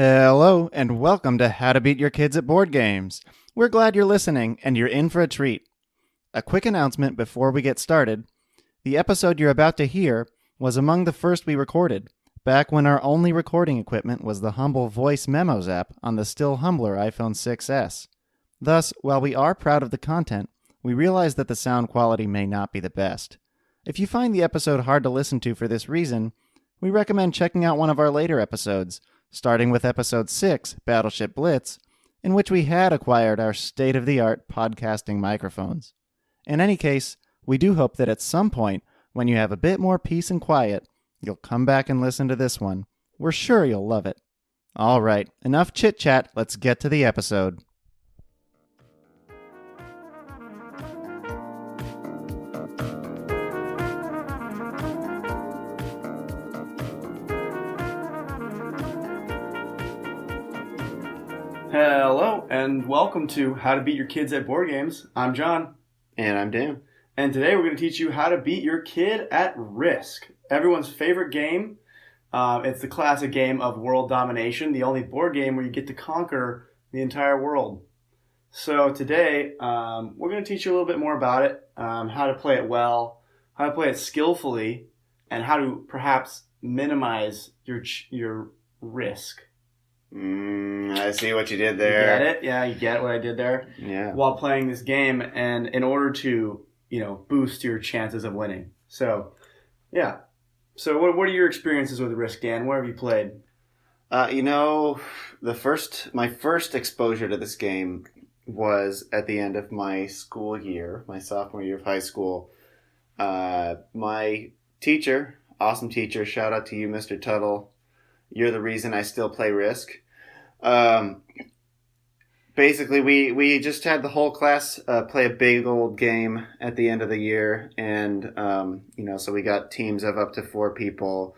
Hello, and welcome to How to Beat Your Kids at Board Games. We're glad you're listening, and you're in for a treat. A quick announcement before we get started. The episode you're about to hear was among the first we recorded, back when our only recording equipment was the humble Voice Memos app on the still humbler iPhone 6s. Thus, while we are proud of the content, we realize that the sound quality may not be the best. If you find the episode hard to listen to for this reason, we recommend checking out one of our later episodes, starting with Episode 6, Battleship Blitz, in which we had acquired our state-of-the-art podcasting microphones. In any case, we do hope that at some point, when you have a bit more peace and quiet, you'll come back and listen to this one. We're sure you'll love it. All right, enough chit-chat, let's get to the episode. Hello, and welcome to How to Beat Your Kids at Board Games. I'm John. And I'm Dan. And today we're going to teach you how to beat your kid at Risk. Everyone's favorite game. It's the classic game of world domination, the only board game where you get to conquer the entire world. So today, we're going to teach you a little bit more about it, how to play it well, how to play it skillfully, and how to perhaps minimize your risk. I see what you did there. You get it? Yeah, you get what I did there? Yeah. While playing this game, and in order to, boost your chances of winning. So, yeah. So what are your experiences with Risk, Dan? Where have you played? My first exposure to this game was at the end of my school year, my sophomore year of high school. My teacher, awesome teacher, shout out to you, Mr. Tuttle. You're the reason I still play Risk. Basically, we just had the whole class play a big old game at the end of the year, and so we got teams of up to 4 people,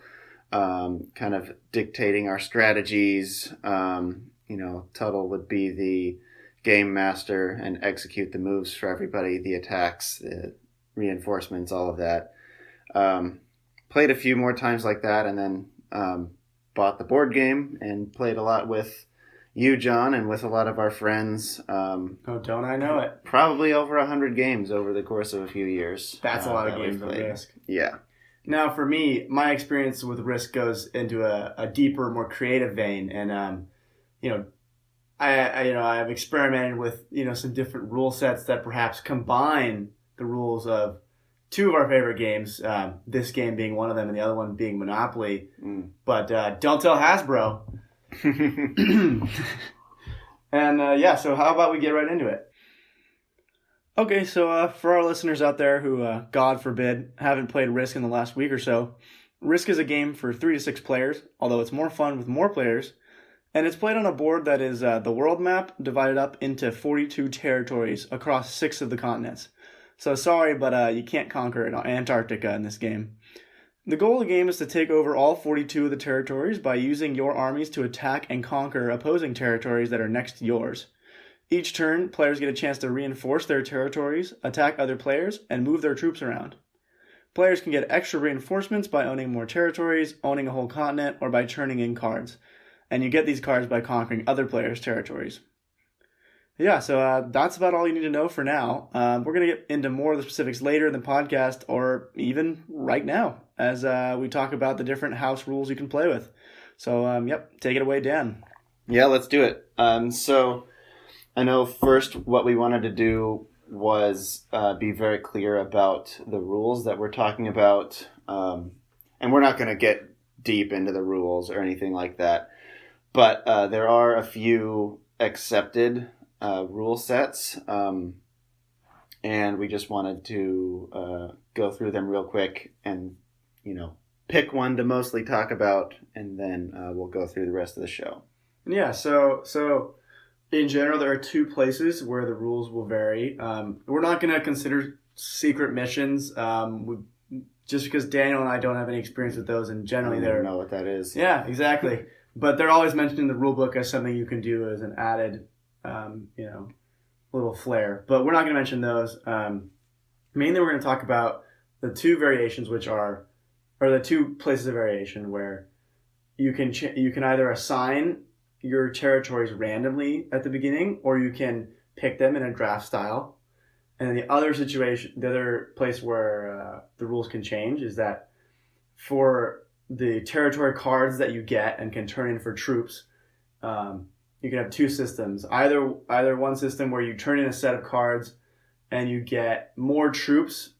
kind of dictating our strategies. Tuttle would be the game master and execute the moves for everybody, the attacks, the reinforcements, all of that. Played a few more times like that, and then bought the board game and played a lot with you, John, and with a lot of our friends. Don't I know it? Probably over 100 games over the course of a few years. That's a lot of games of Risk. Yeah. Now, for me, my experience with Risk goes into a deeper, more creative vein, and I've experimented with some different rule sets that perhaps combine the rules of 2 of our favorite games, this game being one of them and the other one being Monopoly. But don't tell Hasbro. And so how about we get right into it? Okay, so for our listeners out there who, God forbid, haven't played Risk in the last week or so, Risk is a game for 3 to 6 players, although it's more fun with more players. And it's played on a board that is the world map divided up into 42 territories across 6 of the continents. So sorry, but you can't conquer Antarctica in this game. The goal of the game is to take over all 42 of the territories by using your armies to attack and conquer opposing territories that are next to yours. Each turn, players get a chance to reinforce their territories, attack other players, and move their troops around. Players can get extra reinforcements by owning more territories, owning a whole continent, or by turning in cards. And you get these cards by conquering other players' territories. Yeah, so that's about all you need to know for now. We're going to get into more of the specifics later in the podcast, or even right now, as we talk about the different house rules you can play with. So, take it away, Dan. Yeah, let's do it. So I know first what we wanted to do was be very clear about the rules that we're talking about. And we're not going to get deep into the rules or anything like that. But there are a few accepted rule sets, and we just wanted to go through them real quick and, pick one to mostly talk about, and then we'll go through the rest of the show. Yeah, so in general, there are 2 places where the rules will vary. We're not going to consider secret missions, just because Daniel and I don't have any experience with those, and generally I don't know what that is. Yeah, exactly. But they're always mentioned in the rule book as something you can do as an added little flair. But we're not going to mention those. Mainly we're going to talk about the 2 variations, or the 2 places of variation where you can either assign your territories randomly at the beginning, or you can pick them in a draft style. And then the other place where the rules can change is that for the territory cards that you get and can turn in for troops, you can have two systems. Either one system where you turn in a set of cards and you get more troops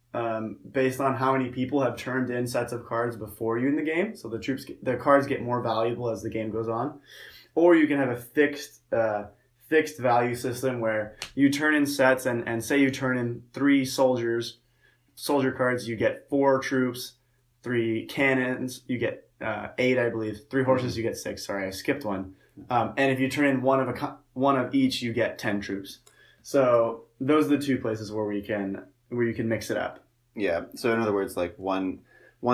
based on how many people have turned in sets of cards before you in the game. So the cards get more valuable as the game goes on. Or you can have a fixed value system where you turn in sets and say you turn in 3 soldier cards, you get 4 troops, 3 cannons, you get 8, I believe. 3 horses, you get 6. Sorry, I skipped one. And if you turn in one of each, you get 10 troops. So those are the two places where you can mix it up. Yeah. So in other words, like one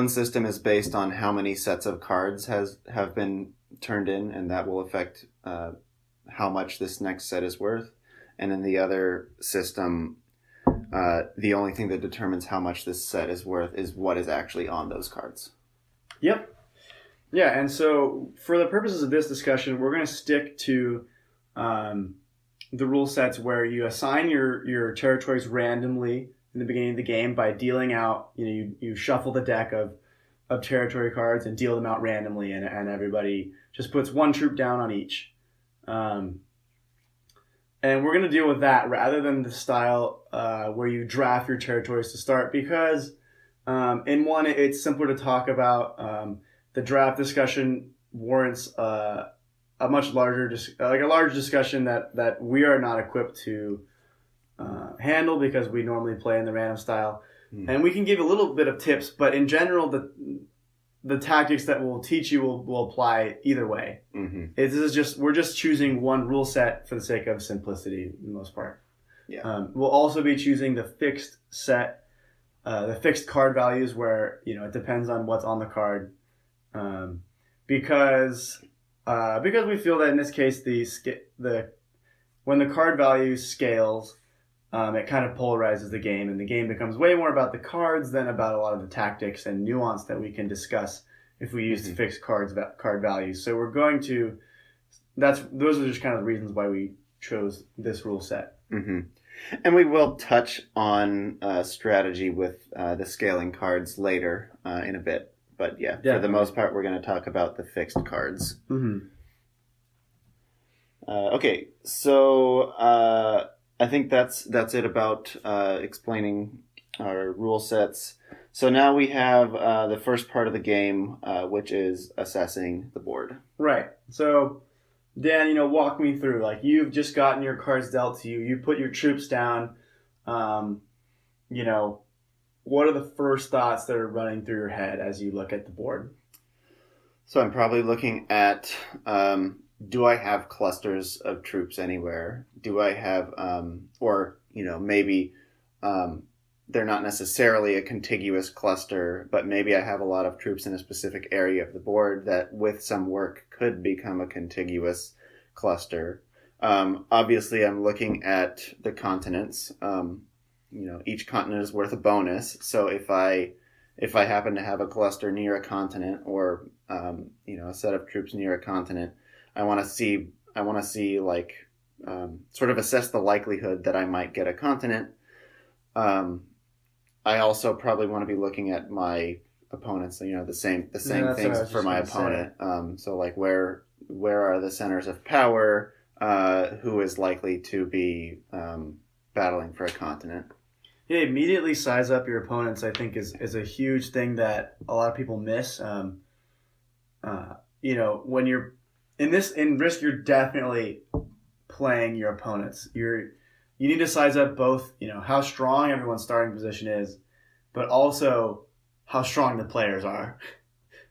system is based on how many sets of cards have been turned in, and that will affect how much this next set is worth. And in the other system, the only thing that determines how much this set is worth is what is actually on those cards. Yep. Yeah, and so for the purposes of this discussion, we're going to stick to the rule sets where you assign your territories randomly in the beginning of the game by dealing out, you shuffle the deck of territory cards and deal them out randomly, and everybody just puts 1 troop down on each. And we're going to deal with that rather than the style where you draft your territories to start, because in one, it's simpler to talk about. The draft discussion warrants a much larger, a large discussion that we are not equipped to handle because we normally play in the random style. And we can give a little bit of tips, but in general, the tactics that we'll teach you will apply either way. Mm-hmm. We're just choosing one rule set for the sake of simplicity, for the most part. Yeah. We'll also be choosing the fixed set, the fixed card values where it depends on what's on the card, because we feel that in this case when the card value scales, it kind of polarizes the game, and the game becomes way more about the cards than about a lot of the tactics and nuance that we can discuss if we use fixed card values. So we're going to those are just kind of the reasons why we chose this rule set. Mm-hmm. And we will touch on strategy with the scaling cards later in a bit. But yeah, for the most part, we're going to talk about the fixed cards. Mm-hmm. Okay, so I think that's it about explaining our rule sets. So now we have the first part of the game, which is assessing the board. Right. So, Dan, walk me through. Like, you've just gotten your cards dealt to you. You put your troops down. What are the first thoughts that are running through your head as you look at the board? So I'm probably looking at, do I have clusters of troops anywhere? Do I have, maybe they're not necessarily a contiguous cluster, but maybe I have a lot of troops in a specific area of the board that with some work could become a contiguous cluster. Obviously, I'm looking at the continents. Each continent is worth a bonus. So if I happen to have a cluster near a continent or, a set of troops near a continent, I want to see sort of assess the likelihood that I might get a continent. I also probably want to be looking at my opponents, the same things for my opponent. So like where are the centers of power? Who is likely to be battling for a continent? Yeah, immediately size up your opponents, I think, is a huge thing that a lot of people miss. When you're in Risk, you're definitely playing your opponents. You need to size up both, how strong everyone's starting position is, but also how strong the players are,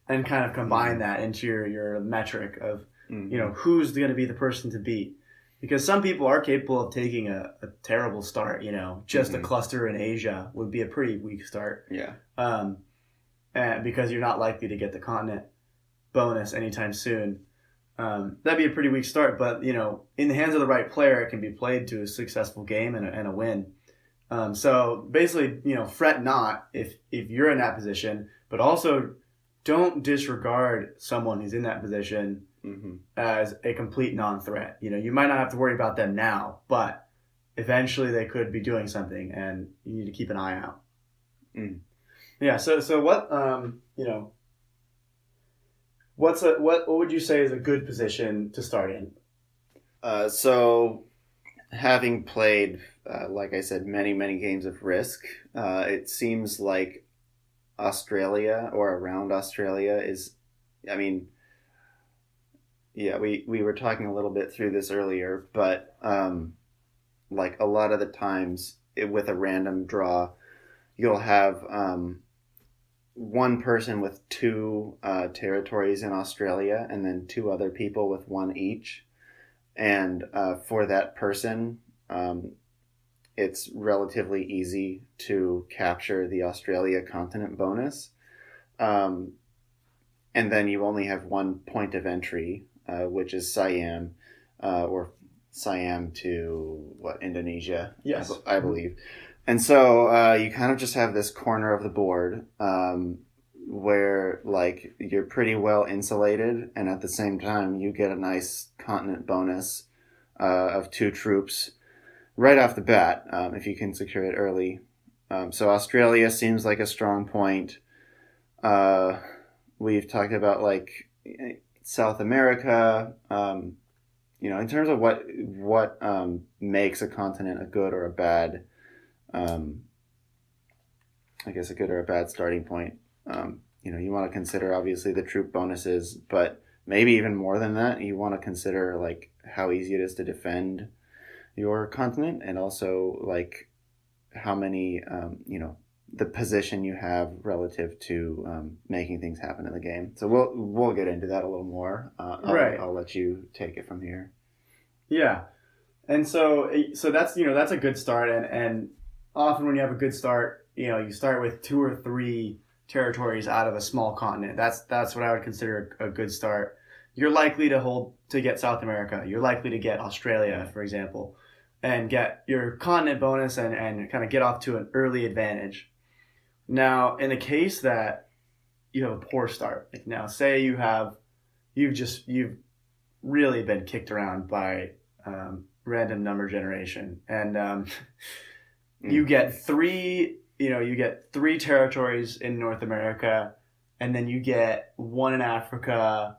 and kind of combine that into your metric of, who's going to be the person to beat. Because some people are capable of taking a terrible start, just a cluster in Asia would be a pretty weak start. Yeah. And because you're not likely to get the continent bonus anytime soon. That'd be a pretty weak start, but, in the hands of the right player, it can be played to a successful game and a win. So basically, fret not if you're in that position, but also don't disregard someone who's in that position as a complete non-threat. You might not have to worry about them now, but eventually they could be doing something, and you need to keep an eye out. Yeah. So what what would you say is a good position to start in? So having played, like I said, many games of Risk, it seems like Australia or around Australia is, we were talking a little bit through this earlier, but like a lot of the times with a random draw, you'll have one person with 2 territories in Australia and then 2 other people with 1 each. And for that person, it's relatively easy to capture the Australia continent bonus. And then you only have 1 point of entry, which is Siam, or Siam to Indonesia, yes, I believe. And so you kind of just have this corner of the board where like you're pretty well insulated, and at the same time you get a nice continent bonus of 2 troops right off the bat if you can secure it early. So Australia seems like a strong point. We've talked about like South America. In terms of what makes a continent a good or a bad, I guess a good or a bad starting point. You want to consider obviously the troop bonuses, but maybe even more than that, you want to consider like how easy it is to defend your continent, and also like how many, the position you have relative to making things happen in the game. So we'll get into that a little more. Right. I'll let you take it from here. Yeah, and so that's that's a good start, and often when you have a good start, you start with 2 or 3 territories out of a small continent. That's what I would consider a good start. You're likely to get South America. You're likely to get Australia, for example, and get your continent bonus and kind of get off to an early advantage. Now, in the case that you have a poor start, like now say you've really been kicked around by random number generation, and you get 3 territories in North America, and then you get 1 in Africa,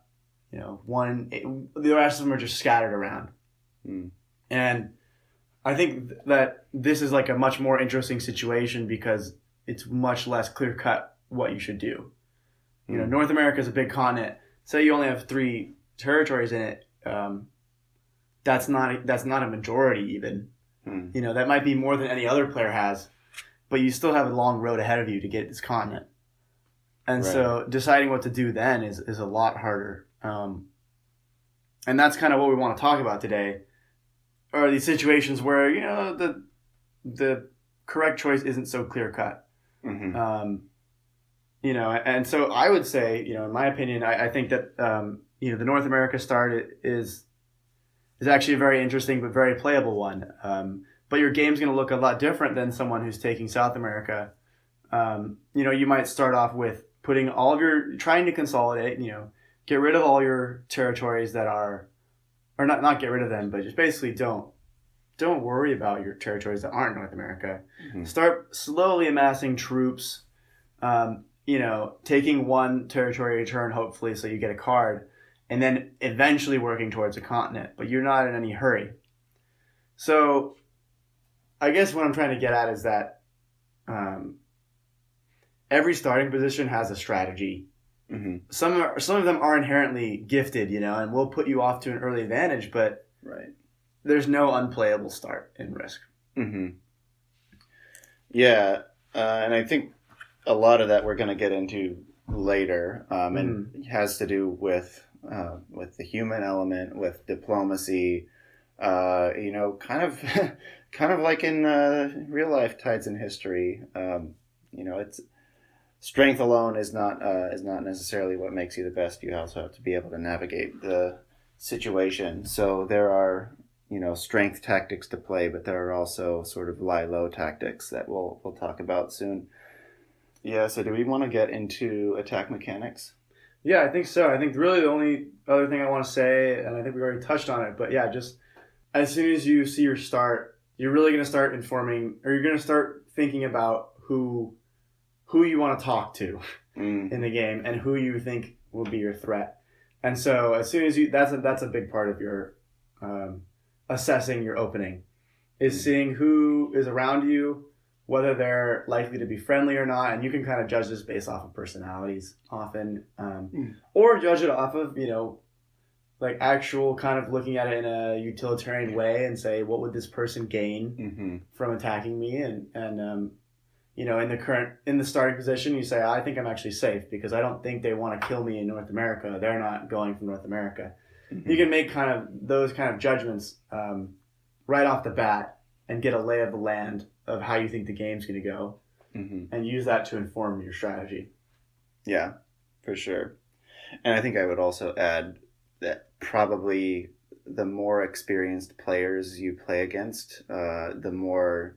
the rest of them are just scattered around. And I think that this is like a much more interesting situation because it's much less clear cut what you should do. North America is a big continent. Say you only have 3 territories in it. That's not a majority even. That might be more than any other player has, but you still have a long road ahead of you to get this continent. And right. So deciding what to do then is a lot harder. And that's kind of what we want to talk about today, are these situations where, the correct choice isn't so clear cut. And so I would say, in my opinion, I think that, the North America start is actually a very interesting but very playable one. But your game's going to look a lot different than someone who's taking South America. You might start off with putting trying to consolidate, get rid of all your territories that are, or not get rid of them, but just basically don't worry about your territories that aren't North America. Start slowly amassing troops, taking 1 territory at a turn, hopefully, so you get a card, and then eventually working towards a continent, but you're not in any hurry. So I guess what I'm trying to get at is that every starting position has a strategy. Some of them are inherently gifted, and will put you off to an early advantage, but right. There's no unplayable start in Risk. Yeah, and I think a lot of that we're going to get into later, and it has to do with the human element, with diplomacy, kind of like in real life tides in history. It's strength alone is not necessarily what makes you the best. You also have to be able to navigate the situation. So there are strength tactics to play, but there are also sort of lie low tactics that we'll talk about soon. Yeah. So do we want to get into attack mechanics? Yeah, I think so. I think really the only other thing I want to say, and I think we already touched on it, but yeah, just as soon as you see your start, you're really going to start informing, or you're going to start thinking about who you want to talk to in the game and who you think will be your threat. And so as soon as that's a big part of your assessing your opening, is seeing who is around you, whether they're likely to be friendly or not, and you can kind of judge this based off of personalities often, or judge it off of, like actual kind of looking at it in a utilitarian way and say, what would this person gain from attacking me? And in the starting position, you say, I think I'm actually safe because I don't think they want to kill me in North America. They're not going from North America. You can make kind of those kind of judgments right off the bat and get a lay of the land of how you think the game's going to go and use that to inform your strategy. Yeah, for sure. And I think I would also add that probably the more experienced players you play against, the more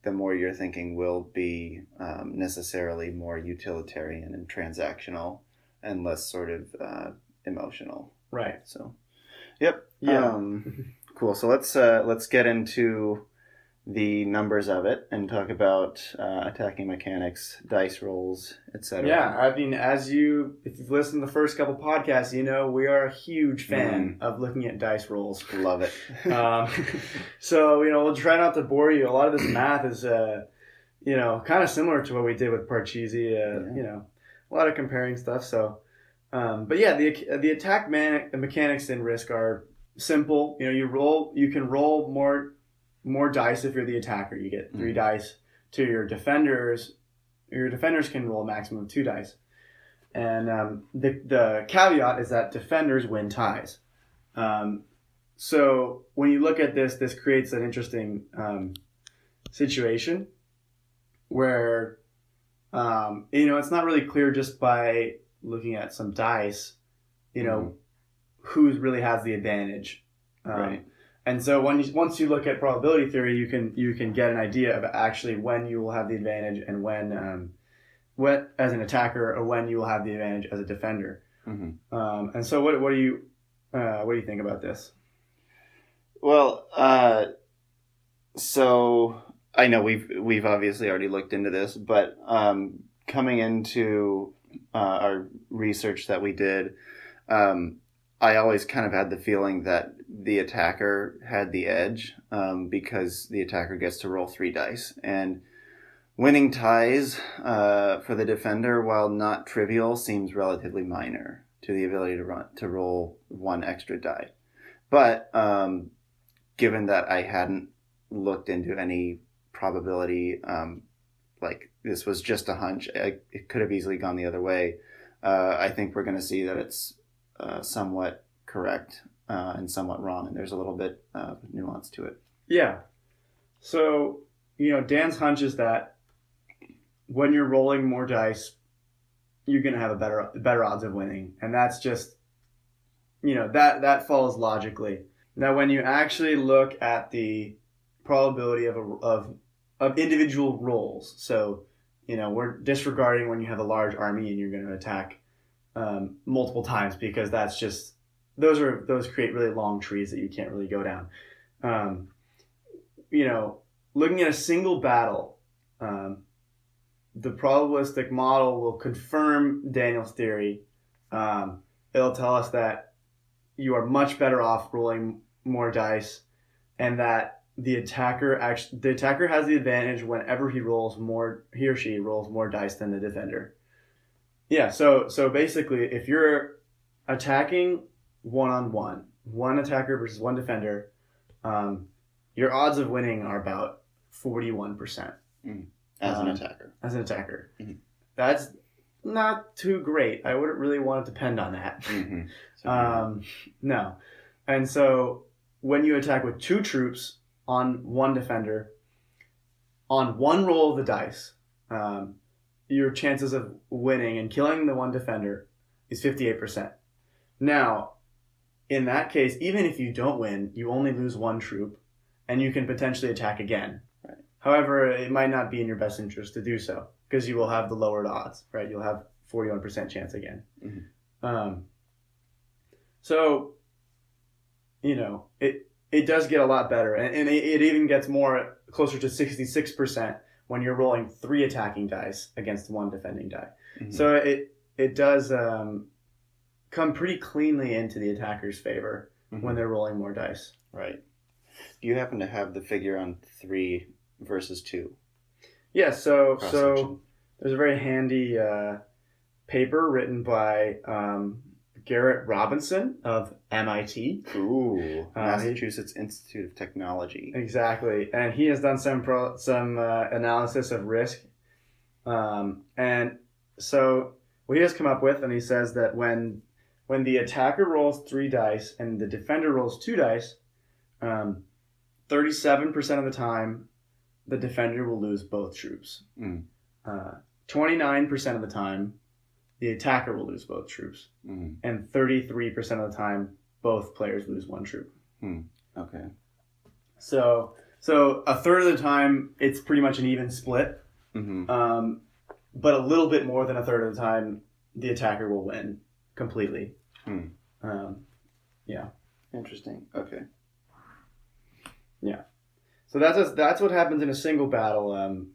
your thinking will be necessarily more utilitarian and transactional and less sort of emotional. Right. So, yep. Yeah. Cool. So let's get into the numbers of it and talk about attacking mechanics, dice rolls, etc. Yeah, I mean, if you've listened to the first couple podcasts, we are a huge fan of looking at dice rolls. Love it. So, we'll try not to bore you. A lot of this math is, kind of similar to what we did with Parcheesi, a lot of comparing stuff. So, but yeah, the attack mechanics in Risk are simple. You can roll more dice if you're the attacker. You get 3 dice. To your defenders can roll a maximum of 2 dice. And the caveat is that defenders win ties. So when you look at this creates an interesting situation where it's not really clear just by looking at some dice, who really has the advantage. Right. And so once you look at probability theory, you can get an idea of actually when you will have the advantage and when as an attacker or when you will have the advantage as a defender. And so what do you think about this? Well, so I know we've obviously already looked into this, but coming into our research that we did, I always kind of had the feeling that the attacker had the edge because the attacker gets to roll 3 dice. And winning ties for the defender, while not trivial, seems relatively minor to the ability to roll 1 extra die. But given that I hadn't looked into any probability, like this was just a hunch, it could have easily gone the other way. I think we're going to see that it's somewhat correct and somewhat wrong, and there's a little bit of nuance to it. Yeah. So, Dan's hunch is that when you're rolling more dice, you're going to have a better odds of winning, and that's just, that follows logically. Now, when you actually look at the probability of individual rolls, so we're disregarding when you have a large army and you're going to attack multiple times because that's just those create really long trees that you can't really go down. Looking at a single battle, the probabilistic model will confirm Daniel's theory. It'll tell us that you are much better off rolling more dice, and that the attacker has the advantage whenever he or she rolls more dice than the defender. Yeah, so basically, if you're attacking one-on-one, one attacker versus one defender, your odds of winning are about 41%. As an attacker. As an attacker. Mm-hmm. That's not too great. I wouldn't really want to depend on that. No. And so when you attack with 2 troops on one defender, on one roll of the dice, your chances of winning and killing the one defender is 58%. Now, in that case, even if you don't win, you only lose 1 troop, and you can potentially attack again. Right. However, it might not be in your best interest to do so, because you will have the lowered odds, right? You'll have 41% chance again. So, it does get a lot better, and it even gets more closer to 66% when you're rolling 3 attacking dice against 1 defending die. Mm-hmm. So it does come pretty cleanly into the attacker's favor when they're rolling more dice. Right. Do you happen to have the figure on 3 versus 2? Yeah, so there's a very handy paper written by Garrett Robinson of MIT. Ooh, Massachusetts Institute of Technology. Exactly, and he has done some analysis of risk, and so what he has come up with, and he says that when the attacker rolls 3 dice and the defender rolls 2 dice, 37% of the time, the defender will lose both troops. 29% of the time, the attacker will lose both troops. And 33% of the time, both players lose 1 troop. Okay. So a third of the time, it's pretty much an even split. But a little bit more than a third of the time, the attacker will win completely. Yeah. Interesting. Okay. Yeah. So that's what happens in a single battle.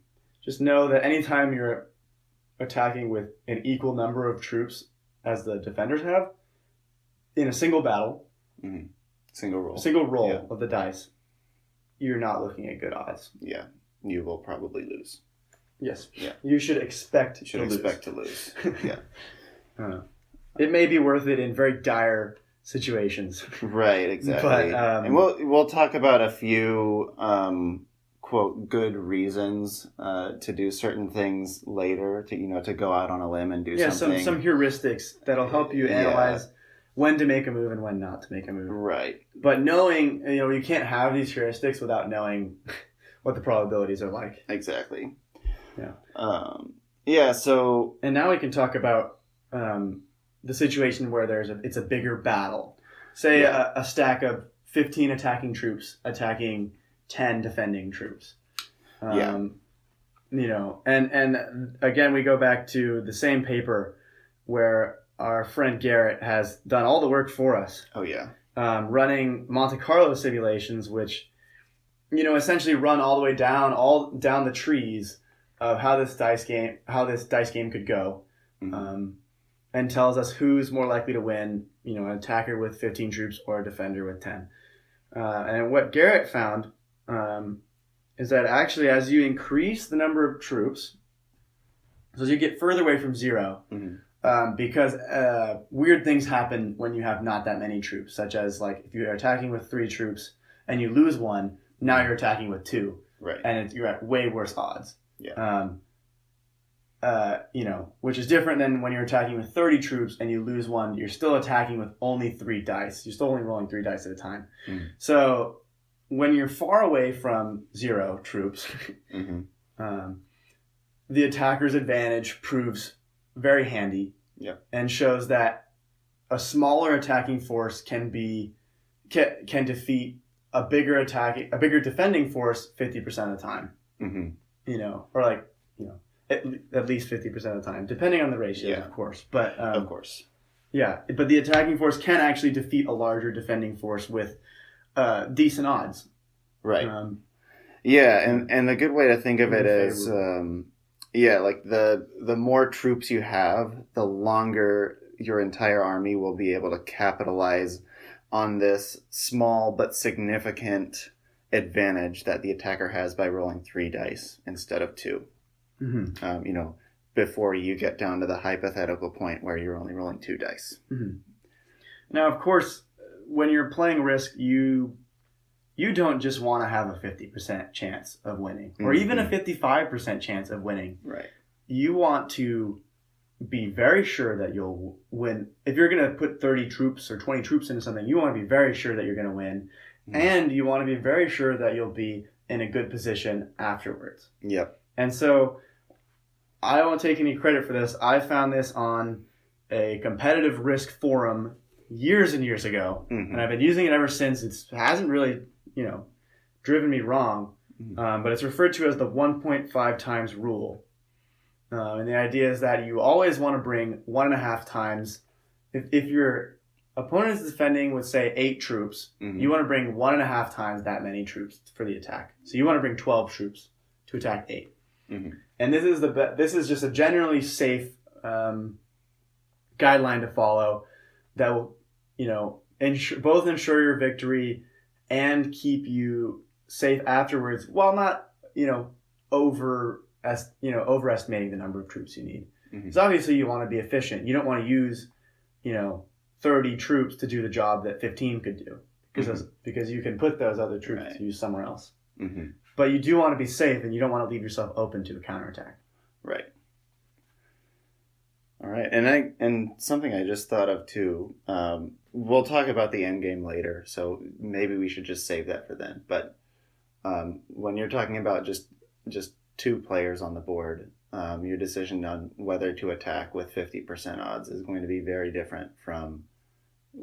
Just know that anytime you're attacking with an equal number of troops as the defenders have, in a single battle, single roll of the dice, you're not looking at good odds. Yeah. You will probably lose. Yes. Yeah. You should expect to lose. Yeah. It may be worth it in very dire situations. Right, exactly. But, and we'll talk about a few quote good reasons to do certain things later, to go out on a limb and do something. some heuristics that'll help you analyze when to make a move and when not to make a move. Right. But knowing, you can't have these heuristics without knowing what the probabilities are like. Exactly. Yeah. So and now we can talk about the situation where it's a bigger battle. Say a stack of 15 attacking troops attacking 10 defending troops. And again, we go back to the same paper where our friend Garrett has done all the work for us. Oh yeah. Running Monte Carlo simulations, which, essentially run all the way down the trees of how this dice game could go. And tells us who's more likely to win, an attacker with 15 troops or a defender with 10. And what Garrett found is that actually as you increase the number of troops, so as you get further away from 0, because weird things happen when you have not that many troops, such as like if you're attacking with 3 troops and you lose 1, now you're attacking with 2. Right. And you're at way worse odds. Yeah. Which is different than when you're attacking with 30 troops and you lose 1, you're still attacking with only 3 dice. You're still only rolling 3 dice at a time. So when you're far away from 0 troops, the attacker's advantage proves very handy and shows that a smaller attacking force can defeat a bigger defending force 50% of the time. At least 50% of the time, depending on the ratio, of course. But of course, but the attacking force can actually defeat a larger defending force with decent odds. Right. And the good way to think of it is, like the more troops you have, the longer your entire army will be able to capitalize on this small but significant advantage that the attacker has by rolling 3 dice instead of 2. Before you get down to the hypothetical point where you're only rolling 2 dice. Now, of course, when you're playing Risk, you don't just want to have a 50% chance of winning, or even a 55% chance of winning. Right. You want to be very sure that you'll win. If you're going to put 30 troops or 20 troops into something, you want to be very sure that you're going to win, and you want to be very sure that you'll be in a good position afterwards. Yep. And so I won't take any credit for this. I found this on a competitive Risk forum years and years ago, and I've been using it ever since. It hasn't really, driven me wrong, but it's referred to as the 1.5 times rule. And the idea is that you always want to bring 1.5 times if your opponent is defending with, say, 8 troops, you want to bring 1.5 times that many troops for the attack. So you want to bring 12 troops to attack 8. And this is just a generally safe guideline to follow that will, both ensure your victory and keep you safe afterwards, while not, overestimating the number of troops you need. Because obviously you want to be efficient. You don't want to use, 30 troops to do the job that 15 could do, because you can put those other troops to use somewhere else. But you do want to be safe, and you don't want to leave yourself open to a counterattack. Right. All right, and something I just thought of too. We'll talk about the end game later, so maybe we should just save that for then. But when you're talking about just 2 players on the board, your decision on whether to attack with 50% odds is going to be very different from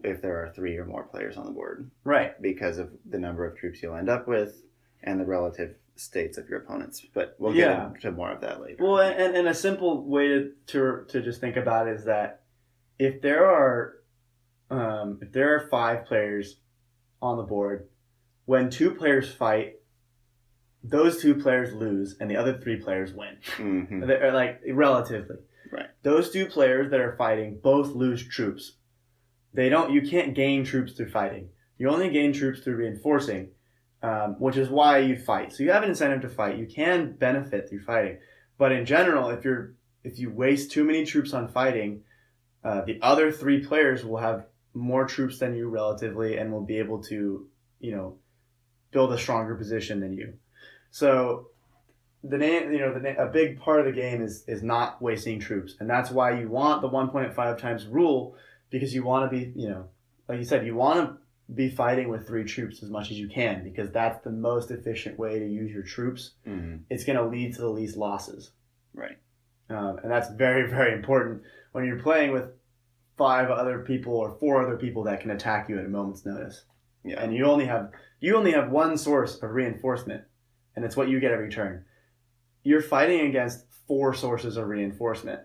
if there are 3 or more players on the board. Right. Because of the number of troops you'll end up with and the relative states of your opponents. But we'll get into more of that later. Well, and a simple way to just think about it is that if there are 5 players on the board, when 2 players fight, those 2 players lose and the other 3 players win. They're like, relatively. Right. Those 2 players that are fighting both lose troops. You can't gain troops through fighting. You only gain troops through reinforcing, which is why you fight. So you have an incentive to fight. You can benefit through fighting. But in general, if you waste too many troops on fighting, the other 3 players will have more troops than you relatively and will be able to, build a stronger position than you. So a big part of the game is not wasting troops. And that's why you want the 1.5 times rule, because you want to be, like you said, you want to be fighting with 3 troops as much as you can, because that's the most efficient way to use your troops. It's going to lead to the least losses. Right. And that's very, very important when you're playing with 5 other people or 4 other people that can attack you at a moment's notice. Yeah. And you only have one source of reinforcement, and it's what you get every turn. You're fighting against 4 sources of reinforcement.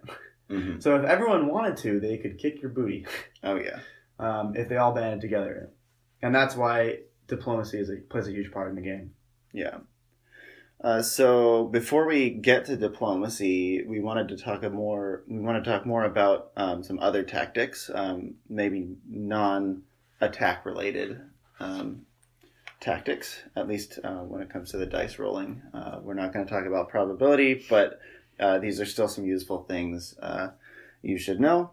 So if everyone wanted to, they could kick your booty. Oh, yeah. If they all banded together. And that's why diplomacy plays a huge part in the game. Yeah. So before we get to diplomacy, we want to talk more about some other tactics, maybe non-attack related tactics, at least when it comes to the dice rolling. We're not going to talk about probability, but these are still some useful things you should know.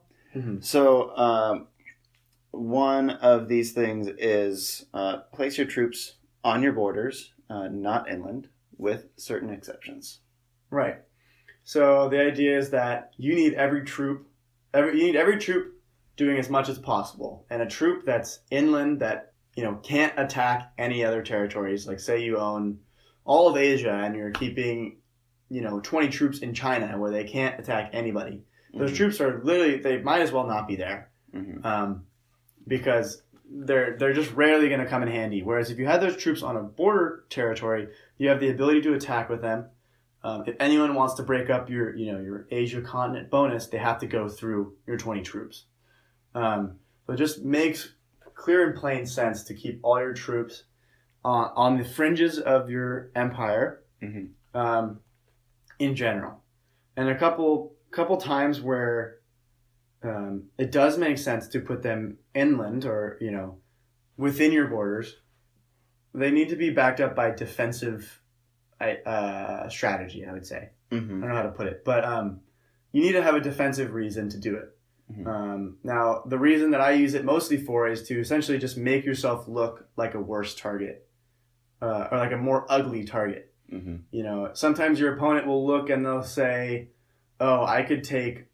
So one of these things is place your troops on your borders, not inland, with certain exceptions. Right. So the idea is that you need every troop doing as much as possible, and a troop that's inland that can't attack any other territories. Like, say you own all of Asia and you're keeping 20 troops in China where they can't attack anybody. Those troops are literally, they might as well not be there, because they're just rarely going to come in handy. Whereas if you had those troops on a border territory, you have the ability to attack with them. If anyone wants to break up your Asia continent bonus, they have to go through your 20 troops. So it just makes clear and plain sense to keep all your troops on the fringes of your empire, in general. And a couple times where it does make sense to put them inland or within your borders, they need to be backed up by defensive strategy, I would say. I don't know how to put it, but you need to have a defensive reason to do it. Now, the reason that I use it mostly for is to essentially just make yourself look like a worse target, or like a more ugly target. Sometimes your opponent will look and they'll say, oh, I could take,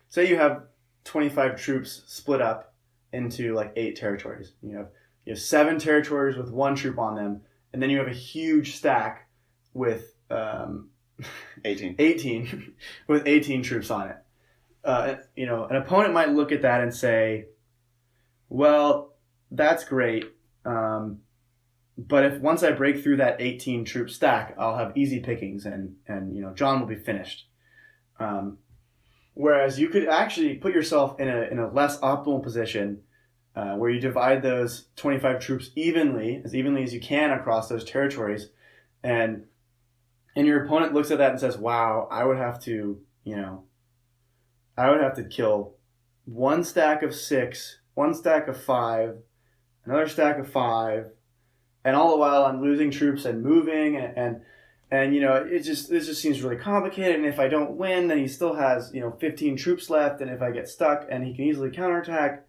say you have 25 troops split up into like 8 territories. You have 7 territories with 1 troop on them, and then you have a huge stack with 18 with 18 troops on it. An opponent might look at that and say, well, that's great, but if once I break through that 18 troop stack, I'll have easy pickings and John will be finished. Whereas you could actually put yourself in a less optimal position where you divide those 25 troops evenly as you can across those territories, and your opponent looks at that and says, "Wow, I would have to kill one stack of 6, one stack of 5, another stack of 5, and all the while I'm losing troops and moving and this just seems really complicated. And if I don't win, then he still has 15 troops left, and if I get stuck, and he can easily counterattack."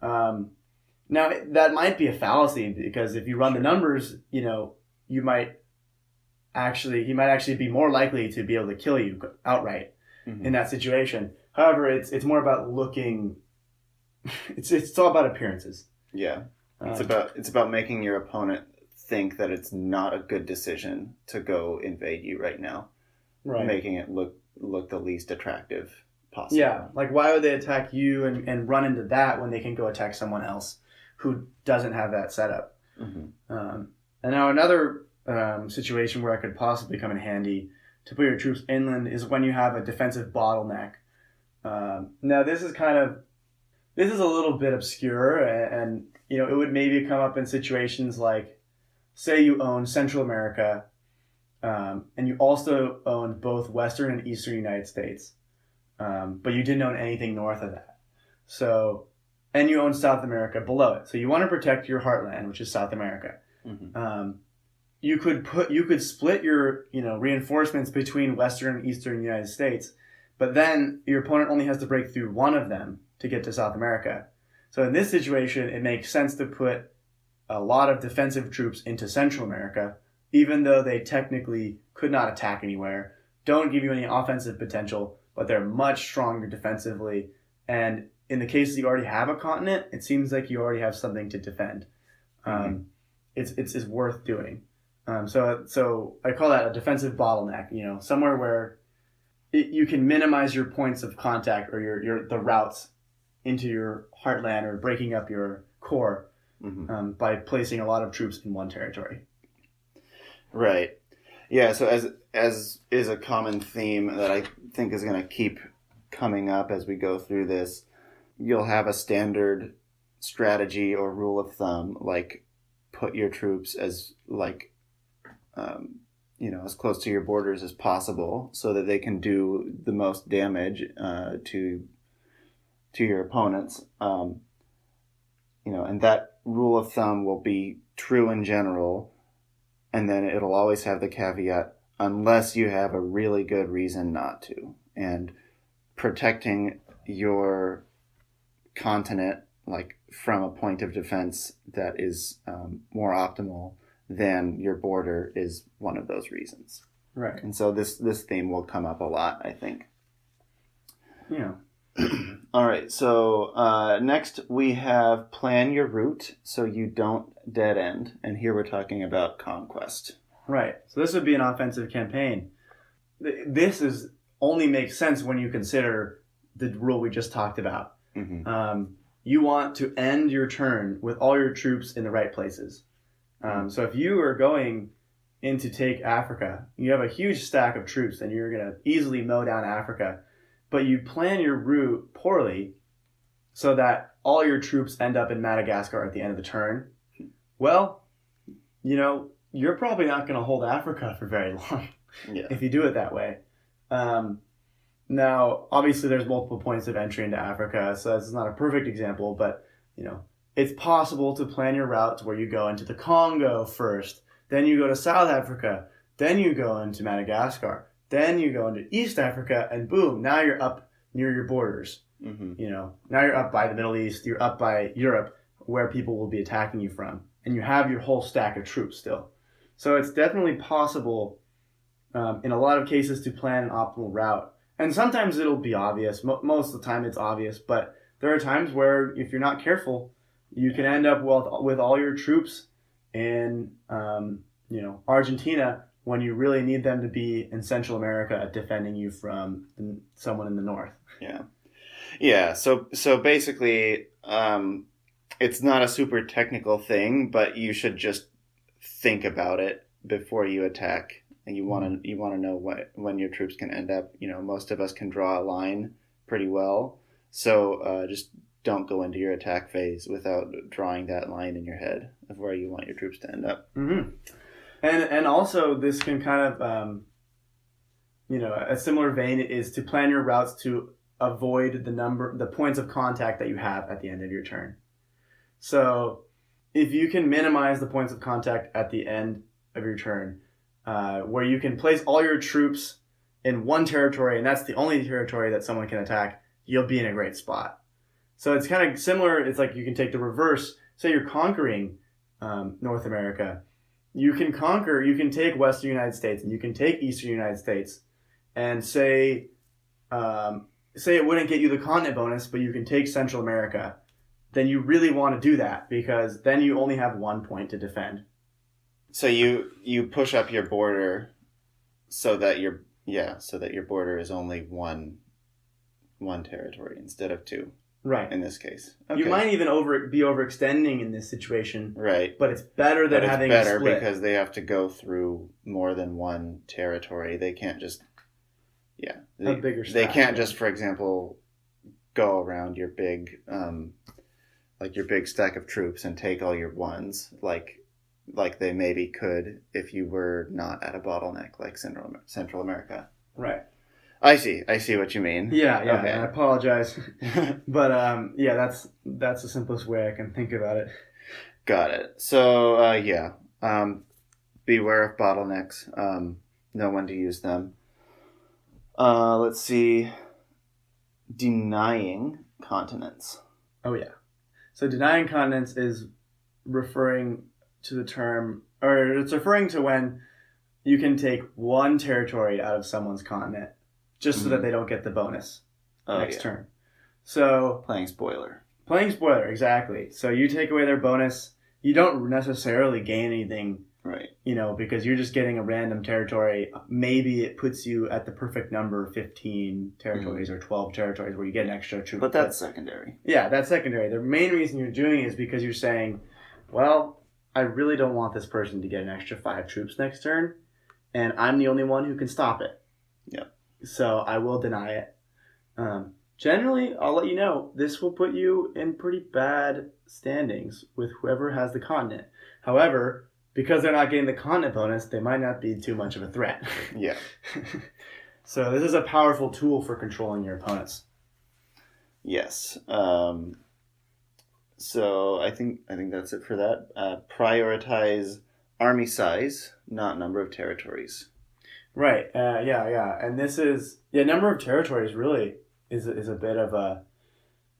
Now that might be a fallacy, because if you run the numbers, he might actually be more likely to be able to kill you outright in that situation. However, it's more about looking. It's all about appearances. Yeah, it's about making your opponent think that it's not a good decision to go invade you right now, right? Making it look the least attractive possible. Yeah, like why would they attack you and run into that when they can go attack someone else who doesn't have that setup? And now another situation where it could possibly come in handy to put your troops inland is when you have a defensive bottleneck. Now this is a little bit obscure, and it would maybe come up in situations like, say you own Central America, and you also owned both Western and Eastern United States, but you didn't own anything north of that. So, and you own South America below it. So you want to protect your heartland, which is South America. You could split your reinforcements between Western and Eastern United States, but then your opponent only has to break through one of them to get to South America. So in this situation, it makes sense to put a lot of defensive troops into Central America, even though they technically could not attack anywhere, don't give you any offensive potential, but they're much stronger defensively. And in the case that you already have a continent, it seems like you already have something to defend. It's worth doing. So I call that a defensive bottleneck. Somewhere where you can minimize your points of contact or the routes into your heartland, or breaking up your core by placing a lot of troops in one territory. Right. Yeah. So as is a common theme that I think is going to keep coming up as we go through this, you'll have a standard strategy or rule of thumb, like put your troops as as close to your borders as possible, so that they can do the most damage to your opponents. And that rule of thumb will be true in general, and then it'll always have the caveat, unless you have a really good reason not to. And protecting your continent, from a point of defense that is more optimal than your border, is one of those reasons. Right. And so this theme will come up a lot, I think. Yeah. All right. So next we have plan your route so you don't dead end. And here we're talking about conquest. Right. So this would be an offensive campaign. This only makes sense when you consider the rule we just talked about. You want to end your turn with all your troops in the right places. So if you are going in to take Africa, you have a huge stack of troops and you're going to easily mow down Africa, but you plan your route poorly so that all your troops end up in Madagascar at the end of the turn, well, you're probably not going to hold Africa for very long if you do it that way. Now, obviously, there's multiple points of entry into Africa, so this is not a perfect example, but, it's possible to plan your route to where you go into the Congo first, then you go to South Africa, then you go into Madagascar, then you go into East Africa, and boom, now you're up near your borders. Now you're up by the Middle East, you're up by Europe, where people will be attacking you from, and you have your whole stack of troops still. So it's definitely possible, in a lot of cases, to plan an optimal route. And sometimes it'll be obvious. Most of the time it's obvious, but there are times where if you're not careful, you can end up with all your troops in Argentina when you really need them to be in Central America defending you from someone in the north. Yeah. So basically, it's not a super technical thing, but you should just think about it before you attack. And you want to know when your troops can end up. Most of us can draw a line pretty well. So just don't go into your attack phase without drawing that line in your head of where you want your troops to end up. Mm-hmm. And also this can kind of, a similar vein is to plan your routes to avoid the points of contact that you have at the end of your turn. So if you can minimize the points of contact at the end of your turn, where you can place all your troops in one territory, and that's the only territory that someone can attack, you'll be in a great spot. So it's kind of similar. It's like you can take the reverse. Say you're conquering North America. You can take Western United States and you can take Eastern United States, and say it wouldn't get you the continent bonus, but you can take Central America. Then you really want to do that, because then you only have 1 point to defend. So you push up your border so that your border is only one territory instead of two. Right. In this case. Okay. You might even be overextending in this situation. Right. But it's better than having a split. Because they have to go through more than one territory. They can't just a bigger stack. They can't just, for example, go around your big your big stack of troops and take all your ones like they maybe could if you were not at a bottleneck like Central America. Right. I see what you mean. Yeah, okay. I apologize. But that's the simplest way I can think about it. Got it. So beware of bottlenecks. Know when to use them. Let's see. Denying continents. Oh yeah. So denying continents is referring to the term, or it's referring to when you can take one territory out of someone's continent just so that they don't get the bonus next turn. So playing spoiler, exactly. So you take away their bonus. You don't necessarily gain anything, right? Because you're just getting a random territory. Maybe it puts you at the perfect number, 15 territories or 12 territories, where you get an extra troop. But that's secondary. Yeah, that's secondary. The main reason you're doing it is because you're saying, well, I really don't want this person to get an extra 5 troops next turn, and I'm the only one who can stop it. Yeah. So I will deny it. Generally, I'll let you know, this will put you in pretty bad standings with whoever has the continent. However, because they're not getting the continent bonus, they might not be too much of a threat. Yeah. So this is a powerful tool for controlling your opponents. Yes. So I think that's it for that. Prioritize army size, not number of territories. Right. And this is number of territories really is a bit of a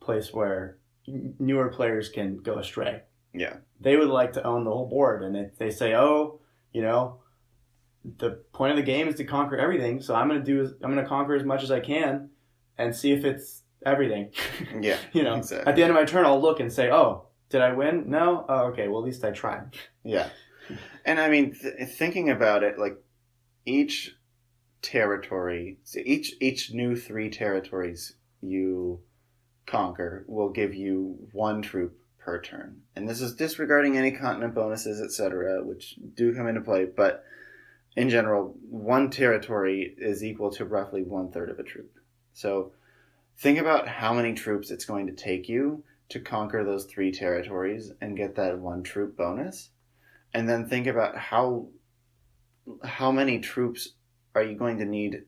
place where newer players can go astray. Yeah. They would like to own the whole board, and they say, the point of the game is to conquer everything, so I'm going to conquer as much as I can and see if it's everything. Yeah. Exactly. At the end of my turn, I'll look and say, oh, did I win? No? Oh, okay. Well, at least I tried. Yeah. And I mean, thinking about it, like each territory, so each new 3 territories you conquer will give you 1 troop per turn. And this is disregarding any continent bonuses, etc., which do come into play, but in general, 1 territory is equal to roughly 1/3 of a troop. So think about how many troops it's going to take you to conquer those 3 territories and get that 1 troop bonus. And then think about how many troops are you going to need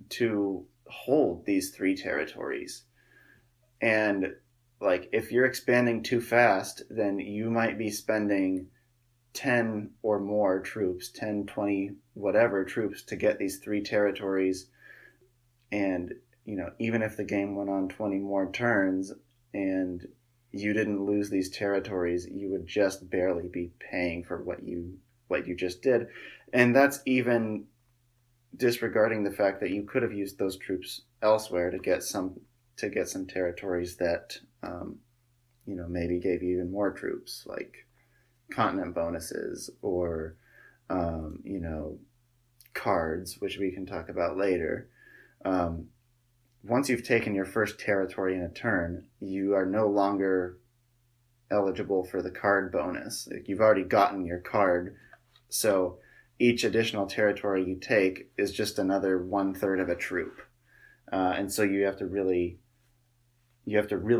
to hold these 3 territories. And like, if you're expanding too fast, then you might be spending 10 or more troops, 10, 20, whatever troops to get these 3 territories. And, even if the game went on 20 more turns and you didn't lose these territories, you would just barely be paying for what you just did. And that's even disregarding the fact that you could have used those troops elsewhere to get some territories that maybe gave you even more troops, like continent bonuses or cards, which we can talk about later. Once you've taken your first territory in a turn, you are no longer eligible for the card bonus. Like, you've already gotten your card, so each additional territory you take is just another 1/3 of a troop. and so you have to really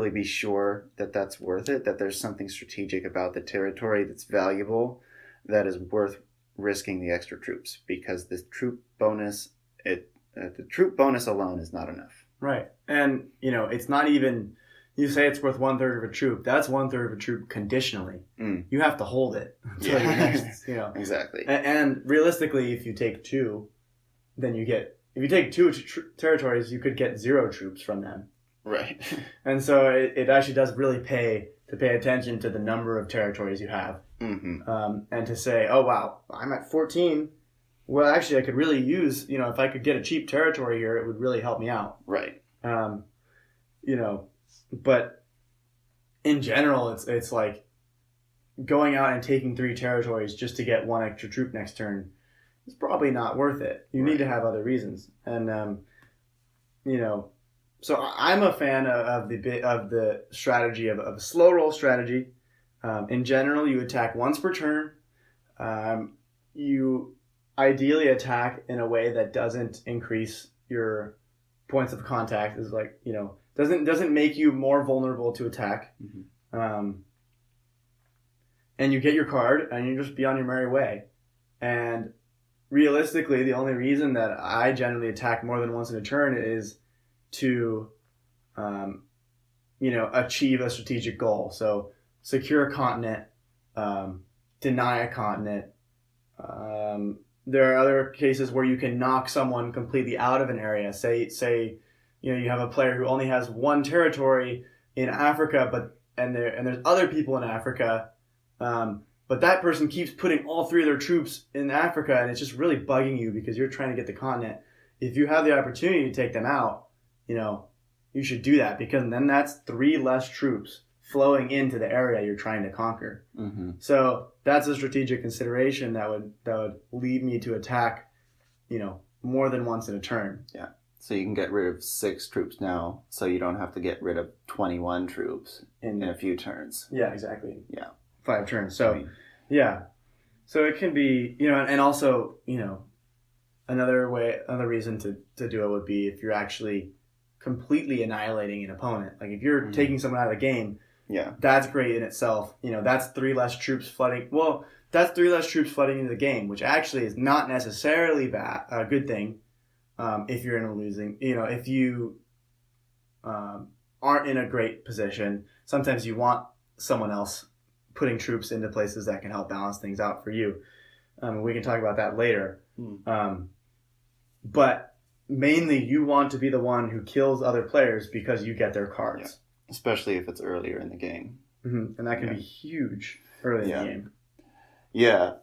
be sure that that's worth it, that there's something strategic about the territory that's valuable, that is worth risking the extra troops, because the troop bonus alone is not enough. Right. And, it's not even, you say it's worth 1/3 of a troop. That's 1/3 of a troop conditionally. You have to hold it until your next, Exactly. And realistically, if you take two, then if you take two territories, you could get 0 troops from them. Right. And so it actually does really pay to pay attention to the number of territories you have. And to say, oh, wow, I'm at 14. Well, actually, I could really use, if I could get a cheap territory here, it would really help me out. Right. But in general, it's like going out and taking 3 territories just to get 1 extra troop next turn is probably not worth it. You need to have other reasons. And, so I'm a fan of the strategy of a slow roll strategy. In general, you attack once per turn. You ideally attack in a way that doesn't increase your points of contact. Is like doesn't make you more vulnerable to attack. And you get your card, and you just be on your merry way. And realistically, the only reason that I generally attack more than once in a turn is to, achieve a strategic goal. So secure a continent, deny a continent. There are other cases where you can knock someone completely out of an area. Say, you have a player who only has 1 territory in Africa, and there's other people in Africa, but that person keeps putting all 3 of their troops in Africa, and it's just really bugging you because you're trying to get the continent. If you have the opportunity to take them out, you should do that, because then that's 3 less troops flowing into the area you're trying to conquer. So that's a strategic consideration that would lead me to attack, more than once in a turn. Yeah. So you can get rid of 6 troops now, so you don't have to get rid of 21 troops in a few turns. Yeah, exactly. Yeah. 5 turns. So, yeah. So it can be, and also, another reason to do it would be if you're actually completely annihilating an opponent. Like if you're taking someone out of the game, that's great in itself. That's 3 less troops flooding. Well, that's 3 less troops flooding into the game, which actually is not necessarily a good thing. If you're in a losing, if you aren't in a great position, sometimes you want someone else putting troops into places that can help balance things out for you. We can talk about that later. But mainly you want to be the one who kills other players because you get their cards. Yeah. Especially if it's earlier in the game. And that can be huge early in the game. Yeah.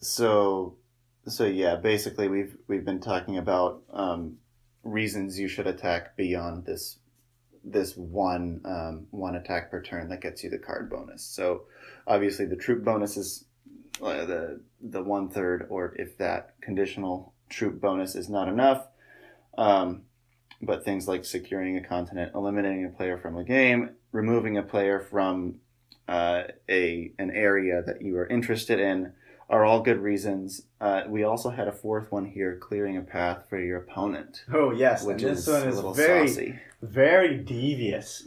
So basically we've been talking about reasons you should attack beyond this one attack per turn that gets you the card bonus. So obviously the troop bonus is the 1/3, or if that conditional troop bonus is not enough. But things like securing a continent, eliminating a player from a game, removing a player from an area that you are interested in are all good reasons. We also had a 4th one here, clearing a path for your opponent. Oh, yes. Which and this one is a little very, saucy. Very devious.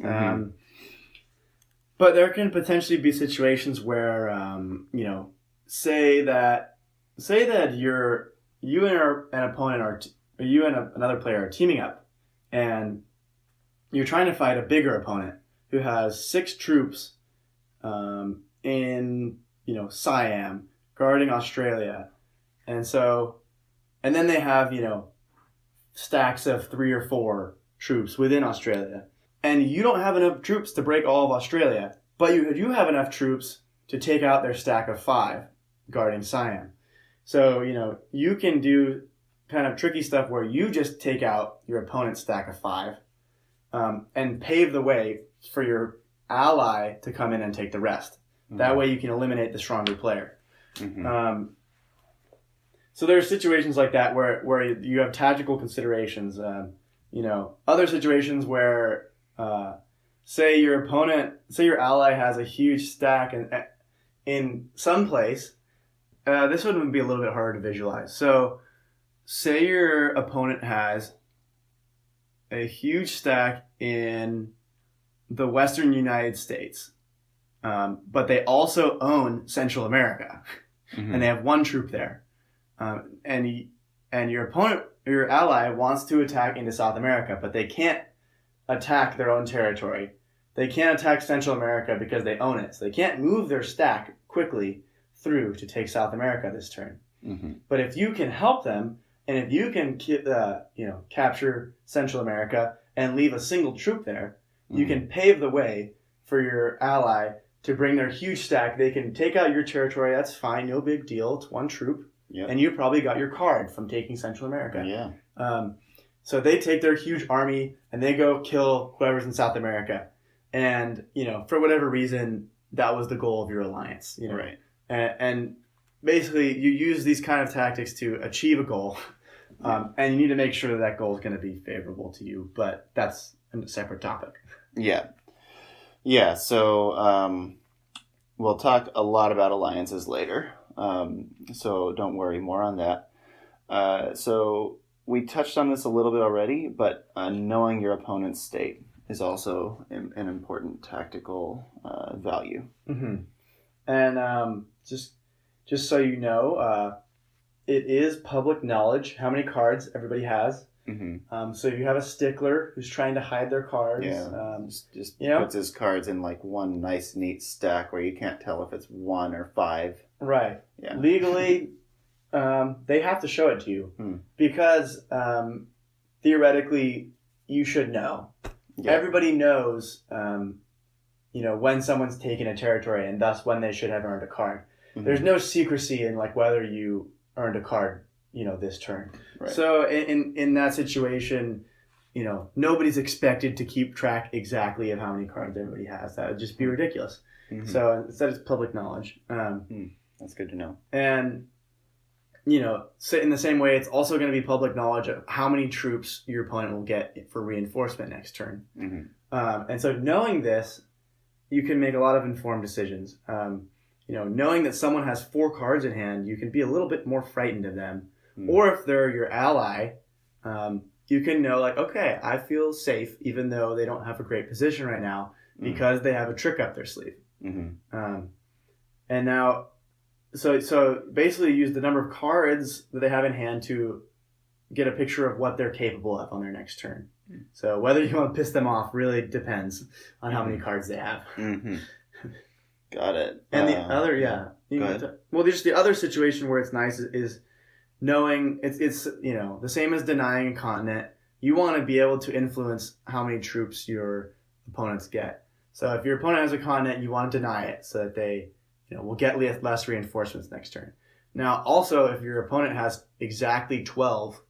But there can potentially be situations where, say that you and an opponent you and another player are teaming up, and you're trying to fight a bigger opponent who has 6 troops in Siam guarding Australia, and then they have stacks of 3 or 4 troops within Australia, and you don't have enough troops to break all of Australia, but you do have enough troops to take out their stack of 5 guarding Siam. So you can do kind of tricky stuff where you just take out your opponent's stack of 5 and pave the way for your ally to come in and take the rest. That way you can eliminate the stronger player. So there are situations like that where you have tactical considerations. Other situations where say your ally has a huge stack in some place. This would be a little bit harder to visualize. So say your opponent has a huge stack in the Western United States, but they also own Central America, and they have one troop there, and your opponent, your ally, wants to attack into South America, but they can't attack their own territory. They can't attack Central America because they own it, so they can't move their stack quickly through to take South America this turn. But if you can help them, and if you can capture Central America and leave a single troop there, you can pave the way for your ally to bring their huge stack. They can take out your territory. That's fine. No big deal. It's one troop. Yep. And you probably got your card from taking Central America. Yeah. So they take their huge army and they go kill whoever's in South America. And, for whatever reason, that was the goal of your alliance. Right. And basically, you use these kind of tactics to achieve a goal. And you need to make sure that goal is going to be favorable to you. But that's a separate topic. Yeah. Yeah. So we'll talk a lot about alliances later. So don't worry, more on that. So we touched on this a little bit already, but knowing your opponent's state is also an important tactical value. And just so you know, it is public knowledge how many cards everybody has. So if you have a stickler who's trying to hide their cards, just puts his cards in like one nice neat stack where you can't tell if it's 1 or 5. Right. Yeah. Legally, they have to show it to you because theoretically you should know. Yeah. Everybody knows, when someone's taken a territory and thus when they should have earned a card. There's no secrecy in like whether you earned a card, this turn. Right. So in that situation, nobody's expected to keep track exactly of how many cards everybody has. That would just be ridiculous. So instead it's public knowledge. That's good to know. And, so in the same way, it's also going to be public knowledge of how many troops your opponent will get for reinforcement next turn. And so knowing this, you can make a lot of informed decisions. Knowing that someone has 4 cards in hand, you can be a little bit more frightened of them. Or if they're your ally, you can know, like, okay, I feel safe even though they don't have a great position right now because they have a trick up their sleeve. And now, so basically use the number of cards that they have in hand to get a picture of what they're capable of on their next turn. So whether you want to piss them off really depends on how many cards they have. Got it. And the other, there's the other situation where it's nice is knowing it's the same as denying a continent. You want to be able to influence how many troops your opponents get. So if your opponent has a continent, you want to deny it so that they will get less reinforcements next turn. Now, also, if your opponent has exactly 12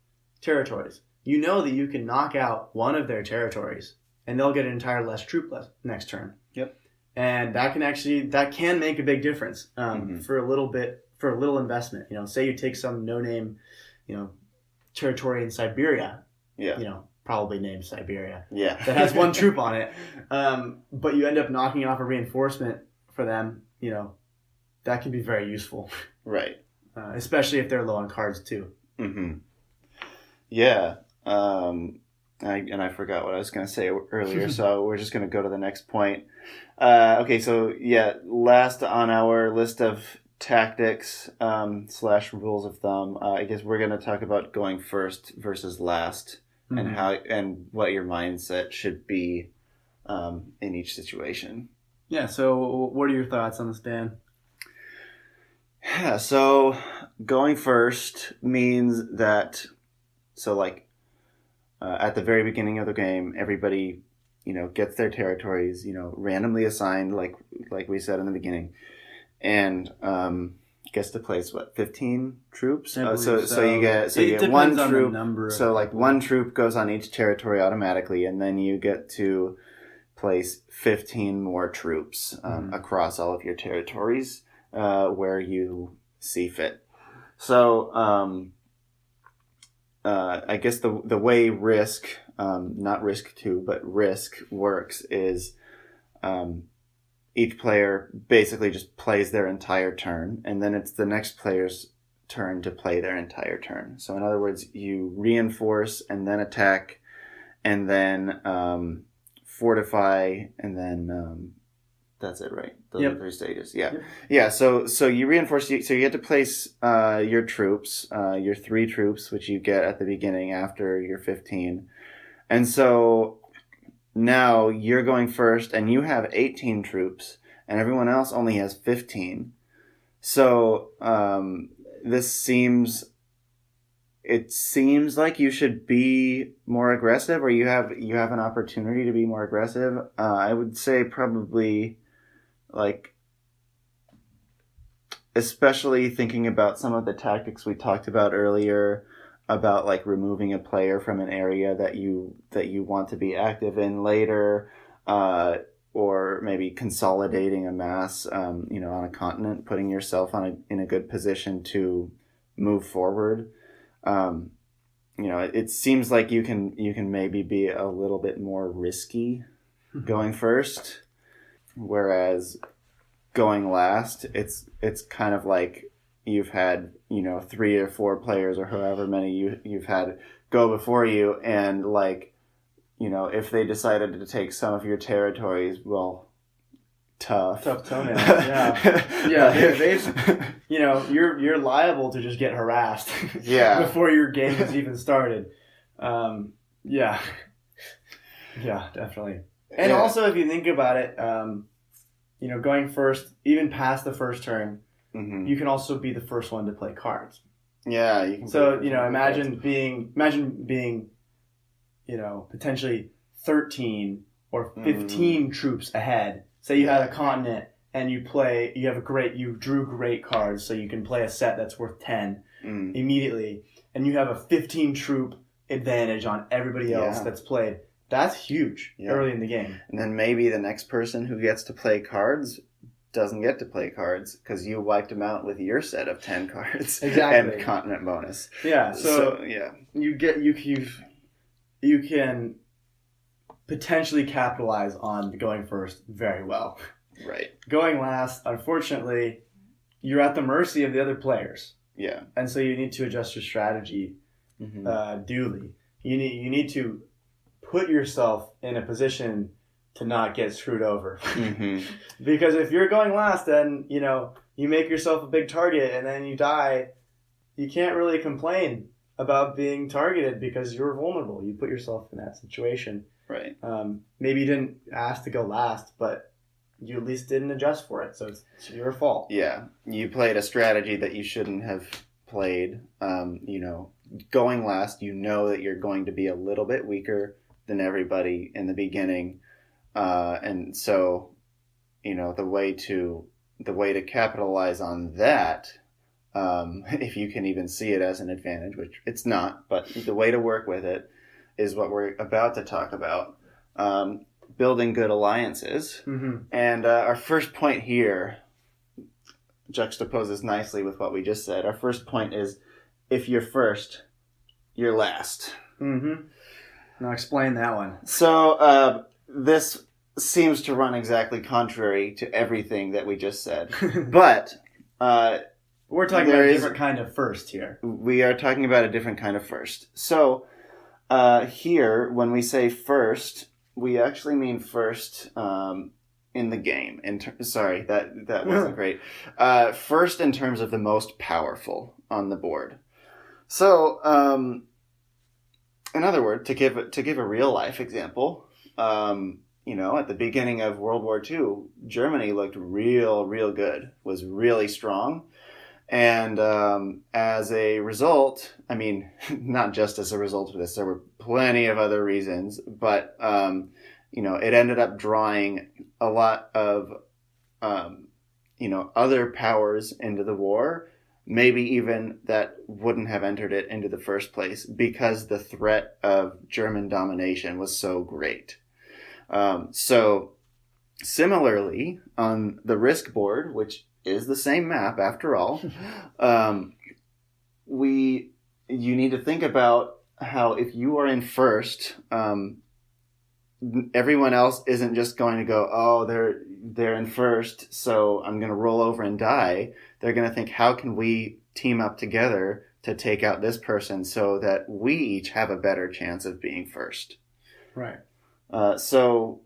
territories, you know that you can knock out one of their territories and they'll get an entire less troop next turn. Yep. And that can make a big difference for a little investment. Say you take some no-name, territory in Siberia. Yeah. Probably named Siberia. Yeah. That has one troop on it. But you end up knocking off a reinforcement for them. That can be very useful. Right. Especially if they're low on cards too. Yeah. I forgot what I was going to say earlier, so we're just going to go to the next point. Okay, so last on our list of tactics / rules of thumb, I guess we're going to talk about going first versus last and what your mindset should be in each situation. Yeah, so what are your thoughts on this, Dan? Yeah, so going first means that, at the very beginning of the game, everybody, gets their territories, randomly assigned, like we said in the beginning, and gets to place 15 troops. So you get one troop. So one troop goes on each territory automatically, and then you get to place 15 more troops across all of your territories where you see fit. So I guess the way Risk, not Risk 2, but Risk works is each player basically just plays their entire turn, and then it's the next player's turn to play their entire turn. So in other words, you reinforce and then attack, and then fortify, and then that's it, right? Those are 3 stages. Yeah. Yep. Yeah, so you reinforce, so you get to place your troops, your 3 troops, which you get at the beginning after your 15. And so now you're going first, and you have 18 troops, and everyone else only has 15. So it seems like you should be more aggressive, or you have an opportunity to be more aggressive. I would say probably, like, especially thinking about some of the tactics we talked about earlier, about like removing a player from an area that you want to be active in later, or maybe consolidating a mass, on a continent, putting yourself in a good position to move forward. It seems like you can maybe be a little bit more risky going first, whereas going last, it's kind of like you've had 3 or 4 players, or however many you've had go before you, and like, if they decided to take some of your territories, well, tough toenails. Yeah. You're liable to just get harassed. Yeah. Before your game has even started. Yeah, definitely. And also, if you think about it, going first, even past the first turn, mm-hmm. you can also be the first one to play cards. Yeah, you can. So imagine being, potentially 13 or 15 troops ahead. Say you had a continent and you drew great cards, so you can play a set that's worth 10 immediately, and you have a 15 troop advantage on everybody else that's played. That's huge early in the game. And then maybe the next person who gets to play cards doesn't get to play cards because you wiped them out with your set of 10 cards. Exactly. And continent bonus. Yeah. So you can potentially capitalize on going first very well. Right. Going last, unfortunately, you're at the mercy of the other players. Yeah. And so you need to adjust your strategy duly. You need to put yourself in a position to not get screwed over. Because if you're going last, then you make yourself a big target and then you die, you can't really complain about being targeted because you're vulnerable. You put yourself in that situation. Right. Maybe you didn't ask to go last, but you at least didn't adjust for it, so it's your fault. Yeah. You played a strategy that you shouldn't have played. Going last, that you're going to be a little bit weaker than everybody in the beginning. And so, the way to capitalize on that, if you can even see it as an advantage, which it's not, but the way to work with it is what we're about to talk about, building good alliances. And our first point here juxtaposes nicely with what we just said. Our first point is, if you're first, you're last. Now explain that one. So this seems to run exactly contrary to everything that we just said. But we're talking about a different kind of first here. We are talking about a different kind of first. So here, when we say first, we actually mean first in the game. Sorry, that wasn't great. First in terms of the most powerful on the board. So, in other words, to give a real life example, at the beginning of World War II, Germany looked real good, was really strong. And as a result, not just as a result of this, there were plenty of other reasons, but, it ended up drawing a lot of, other powers into the war, maybe even that wouldn't have entered it into the first place because the threat of German domination was so great. So similarly, on the risk board, which is the same map after all, you need to think about how if you are in first, everyone else isn't just going to go, oh, they're in first, so I'm going to roll over and die. They're going to think, how can we team up together to take out this person so that we each have a better chance of being first? Right. So,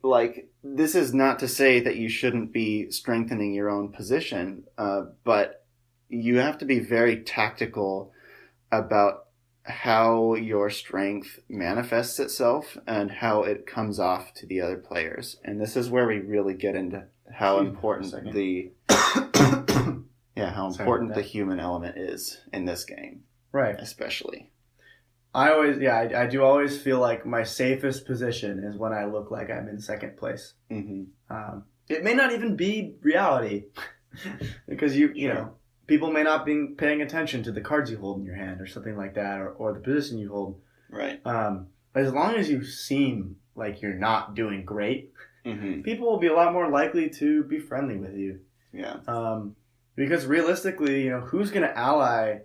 like, this is not to say that you shouldn't be strengthening your own position, but you have to be very tactical about how your strength manifests itself and how it comes off to the other players. And this is where we really get into how important the the human element is in this game. Right. Especially. I do always feel like my safest position is when I look like I'm in second place. Mm-hmm. It may not even be reality because you know, people may not be paying attention to the cards you hold in your hand or something like that, or the position you hold. Right. As long as you seem like you're not doing great, mm-hmm. people will be a lot more likely to be friendly with you. Yeah. Because realistically, you know, who's going to ally?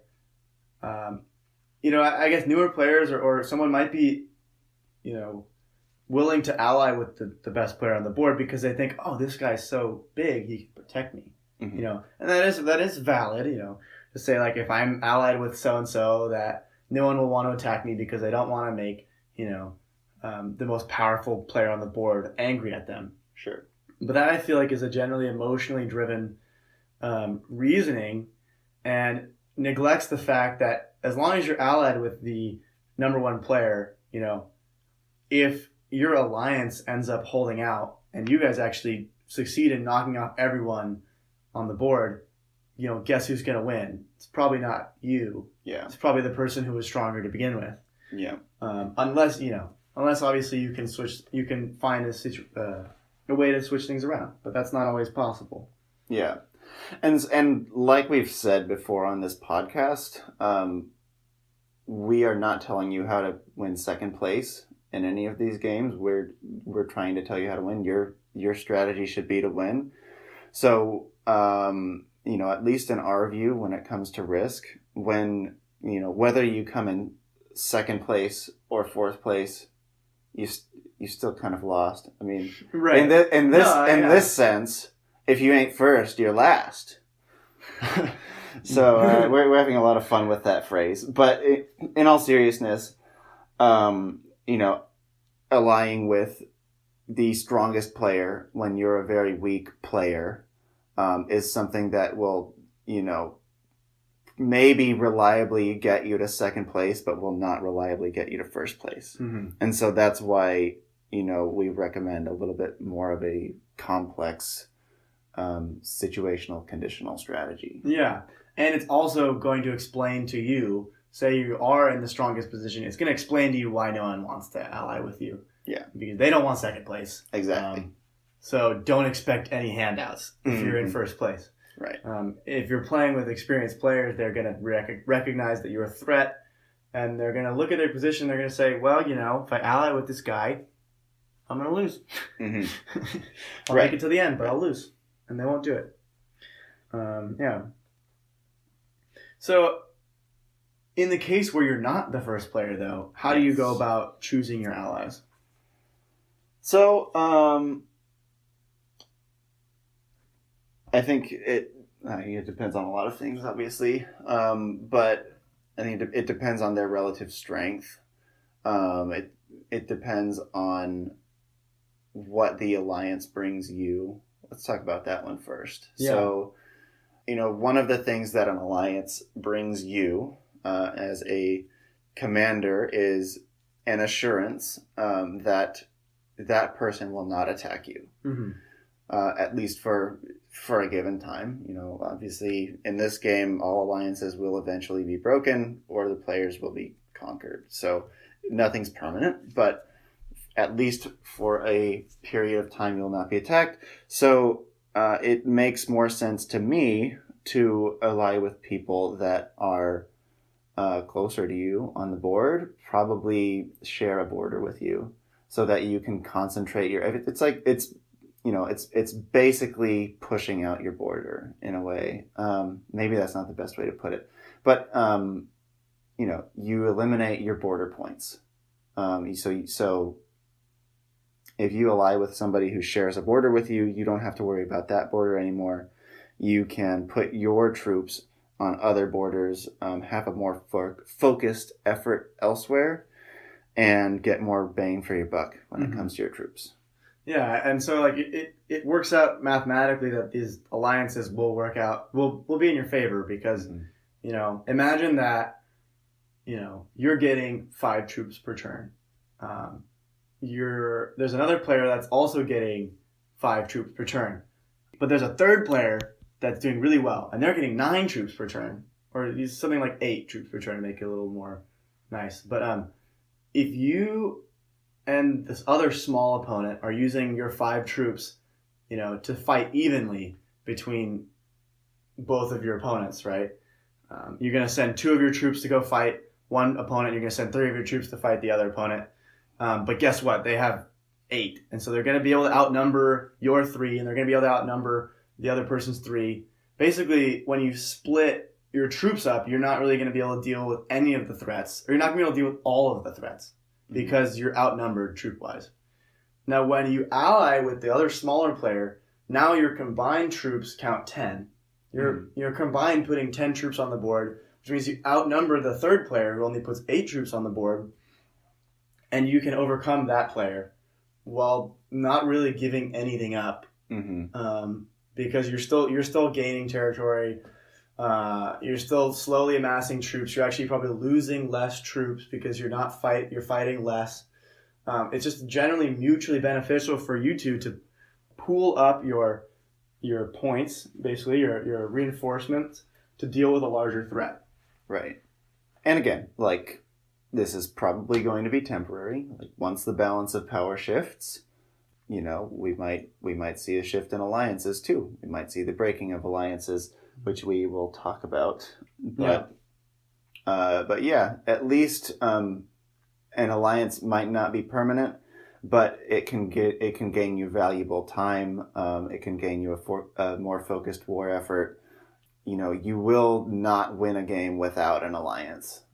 You know, I guess newer players or someone might be, you know, willing to ally with the best player on the board because they think, oh, this guy's so big, he can protect me. Mm-hmm. You know, and that is valid, you know, to say like if I'm allied with so-and-so that no one will want to attack me because they don't want to make, you know, the most powerful player on the board angry at them. Sure. But that I feel like is a generally emotionally driven reasoning and neglects the fact that as long as you're allied with the number one player, you know, if your alliance ends up holding out and you guys actually succeed in knocking off everyone on the board, you know, guess who's going to win? It's probably not you. Yeah. It's probably the person who was stronger to begin with. Yeah. Unless obviously you can find a way to switch things around, but that's not always possible. Yeah. And like we've said before on this podcast, we are not telling you how to win second place in any of these games. We're trying to tell you how to win. Your strategy should be to win. So, you know, at least in our view, when it comes to Risk, when, you know, whether you come in second place or fourth place, you still kind of lost. I mean, right. in this sense, if you ain't first, you're last. So we're having a lot of fun with that phrase. But in all seriousness, you know, allying with the strongest player when you're a very weak player is something that will, you know, maybe reliably get you to second place, but will not reliably get you to first place. Mm-hmm. And so that's why, you know, we recommend a little bit more of a complex situational conditional strategy. Yeah. And it's also going to explain to you, say you are in the strongest position, it's going to explain to you why no one wants to ally with you. Yeah. Because they don't want second place. Exactly. So don't expect any handouts if you're in first place. Right. If you're playing with experienced players, they're going to recognize that you're a threat, and they're going to look at their position. They're going to say, well, you know, if I ally with this guy, I'm going to lose. Mm-hmm. I'll make it to the end, but I'll lose. And they won't do it. Yeah. So in the case where you're not the first player, though, how do you go about choosing your allies? So, I think it depends on a lot of things, obviously. But I think it depends on their relative strength. It depends on what the alliance brings you. Let's talk about that one first. Yeah. So, you know, one of the things that an alliance brings you as a commander is an assurance that that person will not attack you, at least for a given time. You know, obviously in this game, all alliances will eventually be broken or the players will be conquered. So nothing's permanent, but at least for a period of time, you'll not be attacked. So it makes more sense to me to ally with people that are closer to you on the board, probably share a border with you so that you can concentrate your... It's basically pushing out your border in a way. Maybe that's not the best way to put it. But, you know, you eliminate your border points. So if you ally with somebody who shares a border with you, you don't have to worry about that border anymore. You can put your troops on other borders, have a more focused effort elsewhere. and get more bang for your buck when it comes to your troops. Yeah, and so like it works out mathematically that these alliances will work out, will be in your favor because, imagine that, you're getting 5 troops per turn. There's another player that's also getting 5 troops per turn, but there's a third player that's doing really well, and they're getting 9 troops per turn, or something like 8 troops per turn to make it a little more nice. But if you and this other small opponent are using your 5 troops, to fight evenly between both of your opponents, right? You're going to send 2 of your troops to go fight one opponent. You're going to send 3 of your troops to fight the other opponent. But guess what? They have 8. And so they're going to be able to outnumber your 3, and they're going to be able to outnumber the other person's 3. Basically, when you split your troops up, you're not really going to be able to deal with any of the threats, or you're not going to be able to deal with all of the threats because you're outnumbered troop-wise. Now, when you ally with the other smaller player, now your combined troops count 10. You're combined putting 10 troops on the board, which means you outnumber the third player who only puts 8 troops on the board, and you can overcome that player while not really giving anything up, because you're still gaining territory. You're still slowly amassing troops. You're actually probably losing less troops because you're fighting less. It's just generally mutually beneficial for you two to pool up your points, basically your reinforcements, to deal with a larger threat. Right. And again, like, this is probably going to be temporary. Like, once the balance of power shifts, we might see a shift in alliances too. We might see the breaking of alliances, which we will talk about. But yeah, at least an alliance might not be permanent, but it can gain you valuable time. It can gain you a more focused war effort. You will not win a game without an alliance.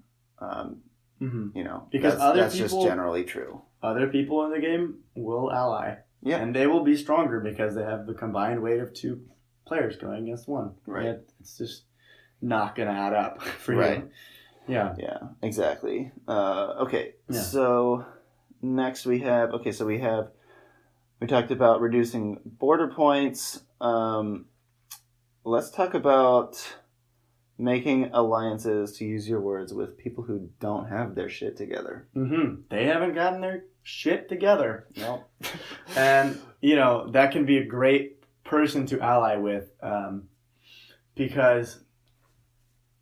Because that's just generally true. Other people in the game will ally. Yeah. And they will be stronger because they have the combined weight of 2 players going against 1. Right. It's just not going to add up for you. Yeah. Yeah, exactly. Okay. Yeah. So next we talked about reducing border points. Let's talk about making alliances, to use your words, with people who don't have their shit together. They haven't gotten their shit together. Nope. And, that can be a great person to ally with, because,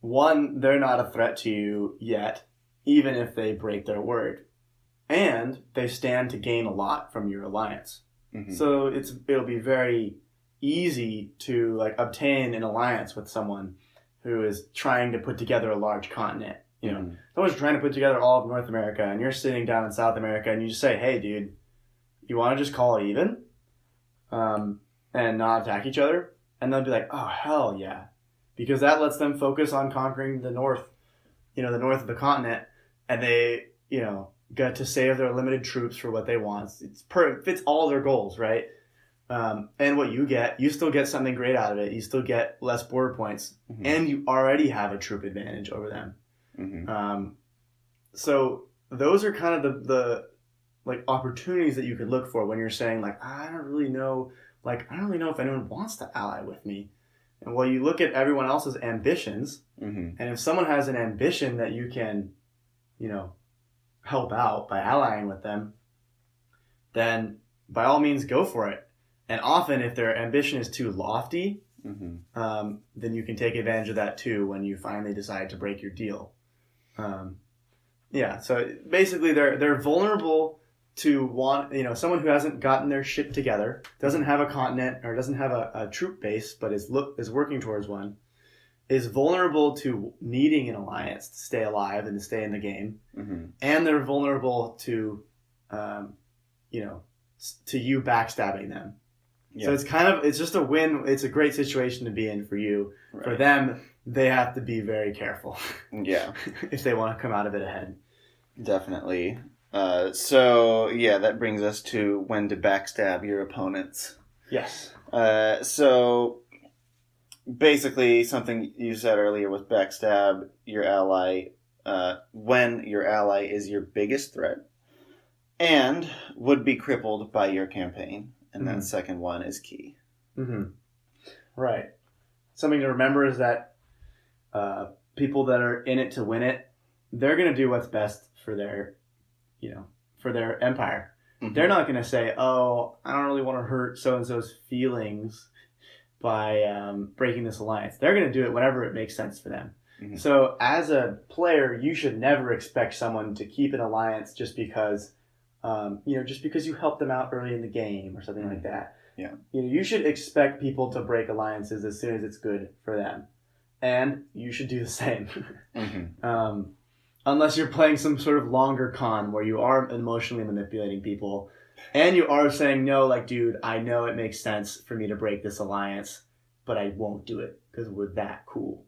one, they're not a threat to you yet, even if they break their word. And they stand to gain a lot from your alliance. So it'll be very easy to obtain an alliance with someone who is trying to put together a large continent. Someone's trying to put together all of North America, and you're sitting down in South America, and you just say, "Hey, dude, you want to just call it even, and not attack each other?" And they'll be like, "Oh, hell yeah," because that lets them focus on conquering the north, the north of the continent, and they, get to save their limited troops for what they want. It fits all their goals, right? And what you still get something great out of it. You still get less border points, and you already have a troop advantage over them. So those are kind of the opportunities that you could look for when you're saying I don't really know if anyone wants to ally with me. And you look at everyone else's ambitions, and if someone has an ambition that you can, help out by allying with them, then by all means go for it. And often, if their ambition is too lofty, then you can take advantage of that too when you finally decide to break your deal. So basically, they're vulnerable to someone who hasn't gotten their shit together, doesn't have a continent or doesn't have a troop base, but is working towards one, is vulnerable to needing an alliance to stay alive and to stay in the game, and they're vulnerable to, to you backstabbing them. Yeah. So it's just a win. It's a great situation to be in for you. Right. For them, they have to be very careful. Yeah. If they want to come out of it ahead. Definitely. That brings us to when to backstab your opponents. Yes. So basically something you said earlier was backstab your ally when your ally is your biggest threat and would be crippled by your campaign. And that second one is key. Mm-hmm. Right. Something to remember is that people that are in it to win it, they're going to do what's best for their, for their empire. Mm-hmm. They're not going to say, "Oh, I don't really want to hurt so and so's feelings by breaking this alliance." They're going to do it whenever it makes sense for them. Mm-hmm. So, as a player, you should never expect someone to keep an alliance just because, you helped them out early in the game or something like that. Yeah. You should expect people to break alliances as soon as it's good for them. And you should do the same. Mm-hmm. Unless you're playing some sort of longer con where you are emotionally manipulating people and you are saying, no, like, dude, I know it makes sense for me to break this alliance, but I won't do it because we're that cool.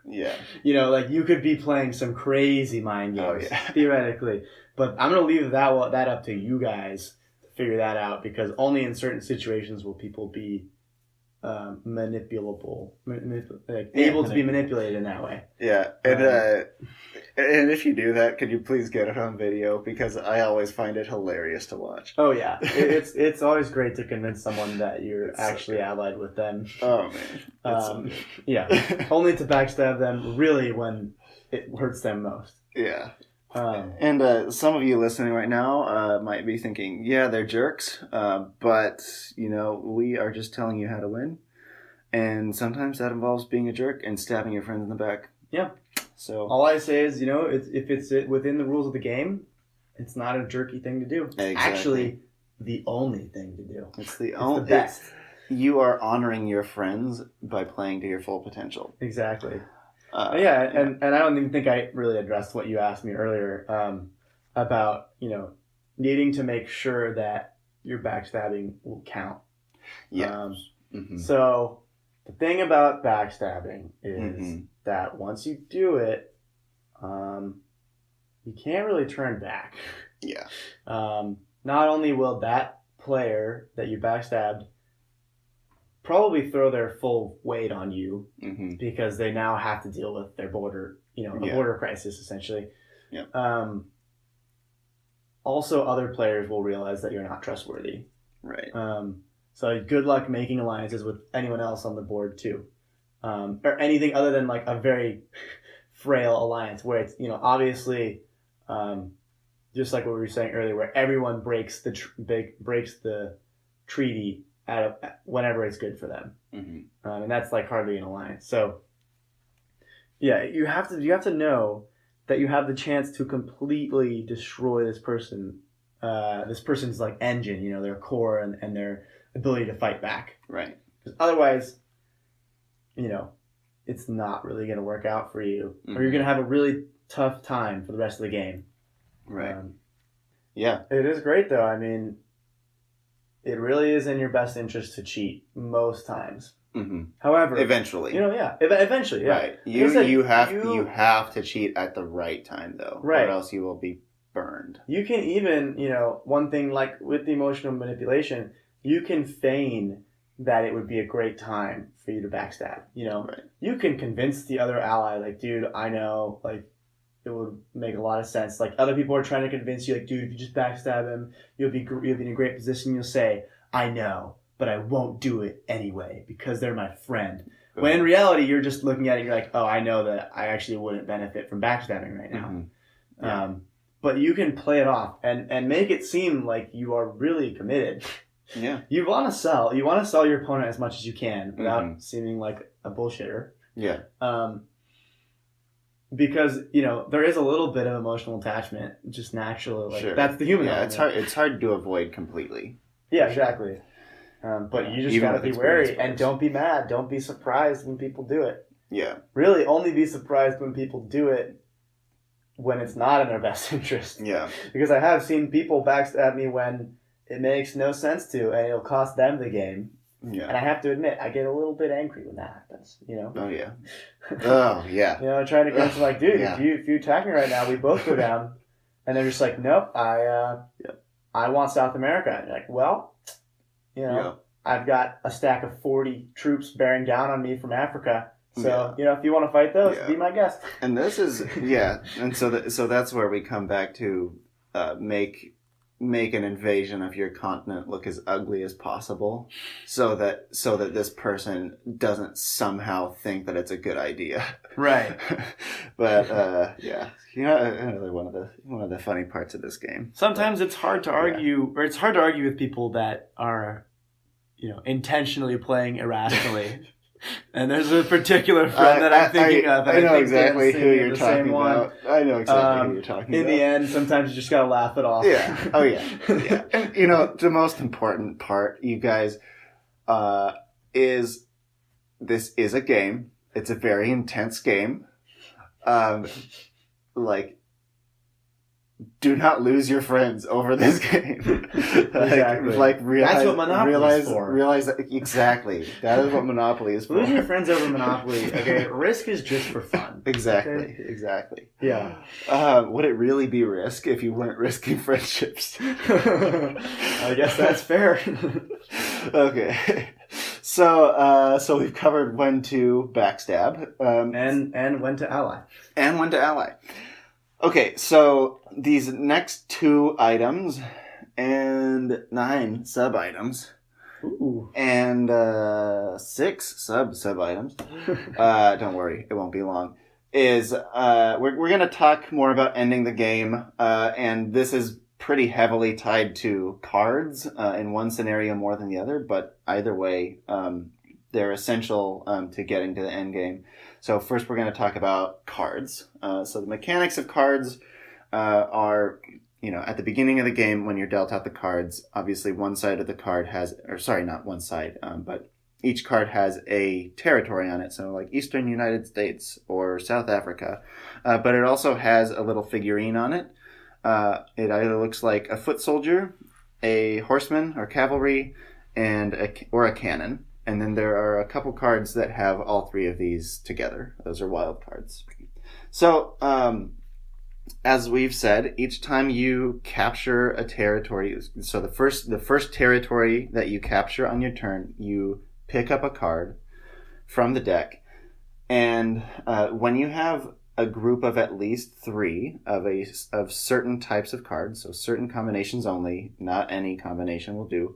Yeah. You could be playing some crazy mind games, theoretically. But I'm going to leave that up to you guys to figure that out, because only in certain situations will people be manipulable, able to be manipulated in that way. Yeah, and if you do that, could you please get it on video, because I always find it hilarious to watch. Oh yeah, it's always great to convince someone that you're actually allied with them. Oh man, yeah, only to backstab them really when it hurts them most. Yeah. And some of you listening right now might be thinking, yeah, they're jerks, but, we are just telling you how to win. And sometimes that involves being a jerk and stabbing your friends in the back. Yeah. So all I say is, if it's within the rules of the game, it's not a jerky thing to do. It's actually the only thing to do. It's the best. You are honoring your friends by playing to your full potential. Exactly. And I don't even think I really addressed what you asked me earlier about, needing to make sure that your backstabbing will count. Yeah. So the thing about backstabbing is that once you do it, you can't really turn back. Yeah. Not only will that player that you backstabbed probably throw their full weight on you because they now have to deal with their border, border crisis, essentially. Yeah. Also, other players will realize that you're not trustworthy. Right. So good luck making alliances with anyone else on the board too, or anything other than like a very frail alliance where it's obviously just like what we were saying earlier, where everyone breaks the treaty whenever it's good for them, and that's like hardly an alliance. So yeah, you have to know that you have the chance to completely destroy this person's like engine, their core and their ability to fight back. Right. Because otherwise, it's not really going to work out for you, or you're going to have a really tough time for the rest of the game. Right. Yeah. It is great though. I mean, it really is in your best interest to cheat most times. However, eventually, eventually, yeah. Right. You have to cheat at the right time though, right? Or else you will be burned. You can even, one thing like with the emotional manipulation, you can feign that it would be a great time for you to backstab. Right. You can convince the other ally, like, dude, I know, like, it would make a lot of sense. Like, other people are trying to convince you, like, dude, if you just backstab him, you'll be in a great position. You'll say, I know, but I won't do it anyway because they're my friend. Cool. When in reality, you're just looking at it and you're like, oh, I know that I actually wouldn't benefit from backstabbing right now. Yeah. But you can play it off and make it seem like you are really committed. Yeah. You want to sell your opponent as much as you can without seeming like a bullshitter. Yeah. Because, there is a little bit of emotional attachment, just naturally. Like, that's the human element. It's hard to avoid completely. Yeah, exactly. But you just got to be wary and don't be mad. Don't be surprised when people do it. Yeah. Really, only be surprised when people do it when it's not in their best interest. Yeah. Because I have seen people backstab me when it makes no sense to, and it'll cost them the game. Yeah. And I have to admit, I get a little bit angry when that happens, Oh, yeah. Oh, yeah. Trying to convince them, like, dude, if you attack me right now, we both go down. And they're just like, nope, I want South America. And you're like, well, I've got a stack of 40 troops bearing down on me from Africa. So, if you want to fight those, be my guest. And this is, and so that's where we come back to make an invasion of your continent look as ugly as possible so that this person doesn't somehow think that it's a good idea. Right. But another one of the funny parts of this game. Sometimes it's hard to argue or it's hard to argue with people that are intentionally playing irrationally. And there's a particular friend that I'm thinking of. I know exactly who you're talking about. I know exactly who you're talking about. In the end, sometimes you just gotta laugh it off. Yeah. Oh, yeah. Yeah. And, the most important part, you guys, is this is a game. It's a very intense game. Do not lose your friends over this game. Exactly. That's what Monopoly is for. Realize that exactly. That is what Monopoly is for. Losing your friends over Monopoly. Okay, Risk is just for fun. Exactly. Okay? Exactly. Yeah. Would it really be Risk if you weren't risking friendships? I guess that's fair. Okay. So we've covered when to backstab. And when to ally. And when to ally. Okay, so these next 2 items and 9 sub-items. Ooh. And 6 sub-items. Don't worry, it won't be long. We're going to talk more about ending the game, and this is pretty heavily tied to cards in one scenario more than the other, but either way, they're essential to getting to the end game. So first we're going to talk about cards. So the mechanics of cards are, at the beginning of the game when you're dealt out the cards, obviously one side of the card has, or sorry, not one side, but each card has a territory on it. So like Eastern United States or South Africa. But it also has a little figurine on it. It either looks like a foot soldier, a horseman or cavalry, or a cannon. And then there are a couple cards that have all 3 of these together. Those are wild cards. So, as we've said, each time you capture a territory, so the first territory that you capture on your turn, you pick up a card from the deck. And when you have a group of at least 3 of certain types of cards, so certain combinations only, not any combination will do,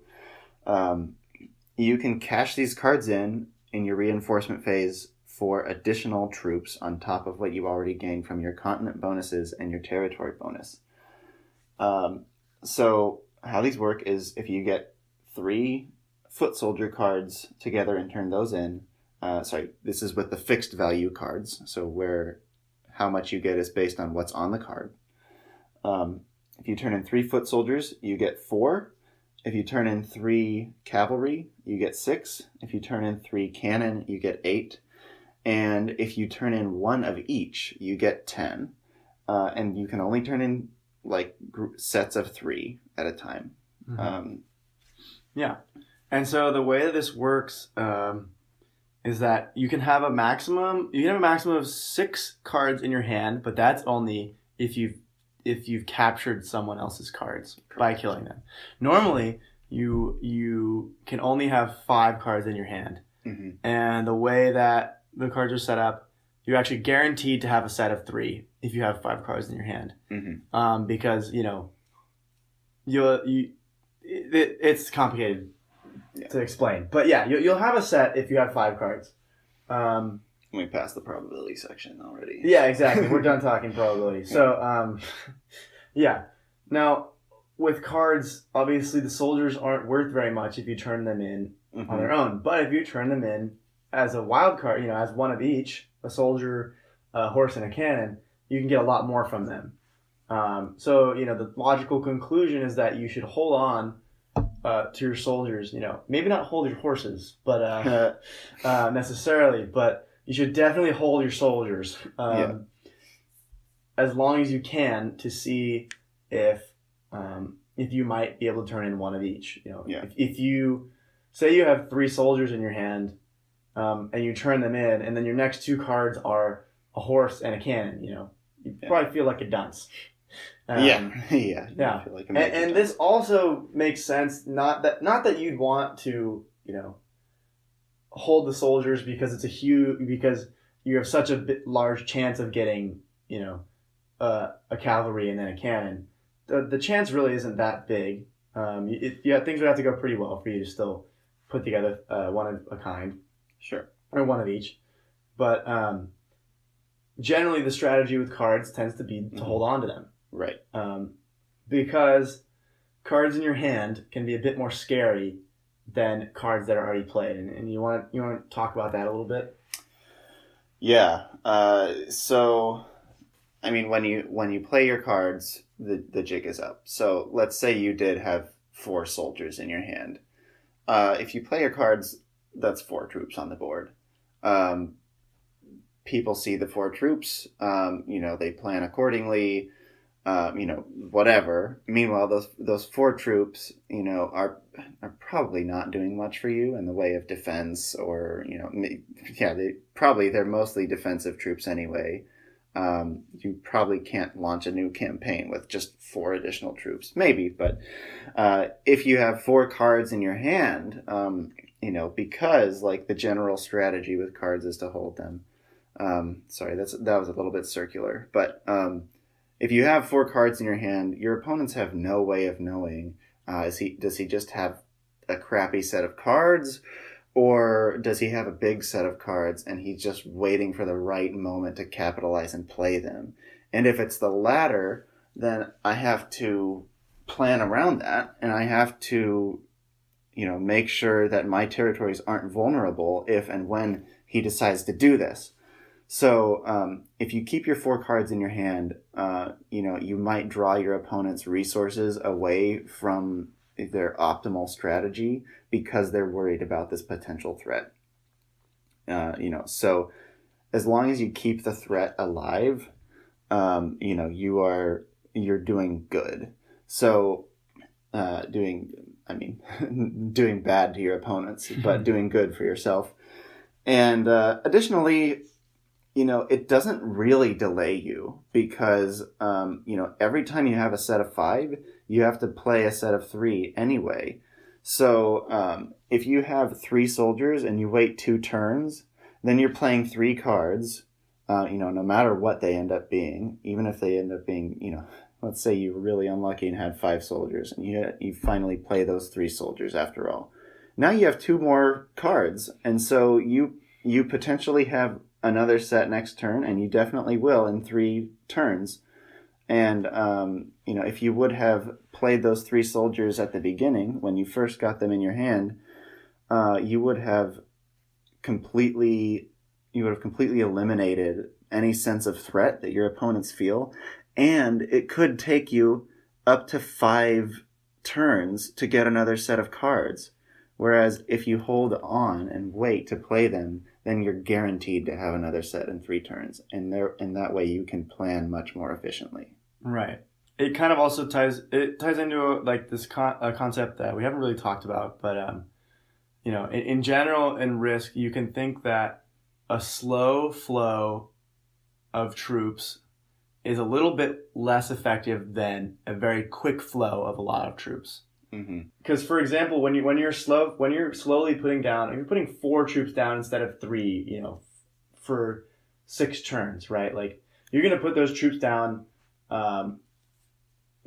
you can cash these cards in your reinforcement phase for additional troops on top of what you already gained from your continent bonuses and your territory bonus. So how these work is if you get 3 foot soldier cards together and turn those in, this is with the fixed value cards, so where how much you get is based on what's on the card. If you turn in 3 foot soldiers, you get 4. If you turn in 3 cavalry, you get 6. If you turn in 3 cannon, you get 8. And if you turn in 1 of each, you get 10. And you can only turn in sets of 3 at a time. Mm-hmm. Yeah. And so the way that this works is that you can have a maximum of 6 cards in your hand, but that's only if you've captured someone else's cards by killing them. Normally, you can only have 5 cards in your hand. Mm-hmm. And the way that the cards are set up, you're actually guaranteed to have a set of 3 if you have 5 cards in your hand. Mm-hmm. Because, it's complicated to explain. But yeah, you'll have a set if you have 5 cards. We passed the probability section already. Yeah, exactly. We're done talking probability. So, yeah. Now, with cards, obviously the soldiers aren't worth very much if you turn them in on their own. But if you turn them in as a wild card, as one of each, a soldier, a horse, and a cannon, you can get a lot more from them. So, the logical conclusion is that you should hold on to your soldiers. Maybe not hold your horses, but necessarily, but you should definitely hold your soldiers as long as you can to see if you might be able to turn in 1 of each. If you say you have 3 soldiers in your hand and you turn them in, and then your next 2 cards are a horse and a cannon, you probably feel like a dunce. Yeah. Feel like and this also makes sense. Not that you'd want to, hold the soldiers because because you have such a large chance of getting, a cavalry and then a cannon. The chance really isn't that big. Things would have to go pretty well for you to still put together one of a kind. Sure. Or one of each. But generally the strategy with cards tends to be to hold on to them. Right. Because cards in your hand can be a bit more scary than cards that are already played. And you want to talk about that a little bit? Yeah. So, I mean, when you play your cards, the jig is up. So let's say you did have 4 soldiers in your hand. If you play your cards, that's 4 troops on the board. People see the 4 troops, they plan accordingly, whatever. Meanwhile, those 4 troops, are probably not doing much for you in the way of defense or, they're mostly defensive troops anyway. You probably can't launch a new campaign with just 4 additional troops. Maybe, but if you have 4 cards in your hand, because like the general strategy with cards is to hold them. Sorry, that was a little bit circular. But if you have 4 cards in your hand, your opponents have no way of knowing, does he just have a crappy set of cards, or does he have a big set of cards and he's just waiting for the right moment to capitalize and play them? And if it's the latter, then I have to plan around that, and I have to make sure that my territories aren't vulnerable if and when he decides to do this. So if you keep your 4 cards in your hand, you might draw your opponent's resources away from their optimal strategy because they're worried about this potential threat. So as long as you keep the threat alive, you're doing good. So doing bad to your opponents, but doing good for yourself. And additionally, it doesn't really delay you because, every time you have a set of 5, you have to play a set of 3 anyway. So if you have 3 soldiers and you wait 2 turns, then you're playing 3 cards, no matter what they end up being, even if they end up being, let's say you were really unlucky and had 5 soldiers and you finally play those 3 soldiers after all. Now you have 2 more cards, and so you potentially have another set next turn, and you definitely will in 3 turns. And, if you would have played those 3 soldiers at the beginning, when you first got them in your hand, you would have completely eliminated any sense of threat that your opponents feel. And it could take you up to 5 turns to get another set of cards. Whereas if you hold on and wait to play them, then you're guaranteed to have another set in 3 turns. And that way you can plan much more efficiently. Right. It kind of also ties into this concept that we haven't really talked about. But, in general, in Risk, you can think that a slow flow of troops is a little bit less effective than a very quick flow of a lot of troops. Because, for example, when you're slowly putting down, if you're putting 4 troops down instead of 3, for 6 turns, right? Like, you're going to put those troops down.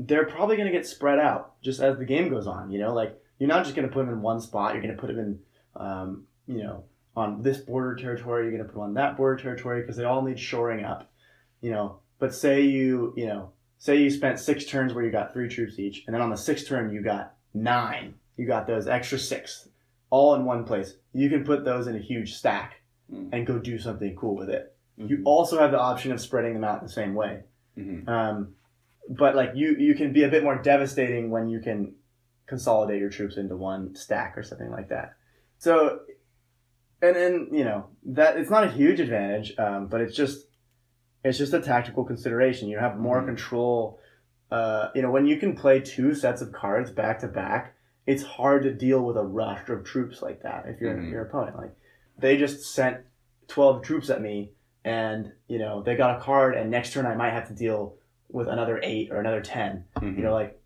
They're probably going to get spread out just as the game goes on. Like, you're not just going to put them in one spot. You're going to put them in, on this border territory. You're going to put them on that border territory because they all need shoring up. But say you spent 6 turns where you got 3 troops each, and then on the 6th turn you got 9. You got those extra 6 all in one place. You can put those in a huge stack and go do something cool with it. You also have the option of spreading them out the same way. But like you can be a bit more devastating when you can consolidate your troops into one stack or something like that. So, and that it's not a huge advantage, but it's just a tactical consideration. You have more control. When you can play 2 sets of cards back to back, it's hard to deal with a rush of troops like that if you're your opponent. Like, they just sent 12 troops at me, and they got a card, and next turn I might have to deal with another 8 or another 10.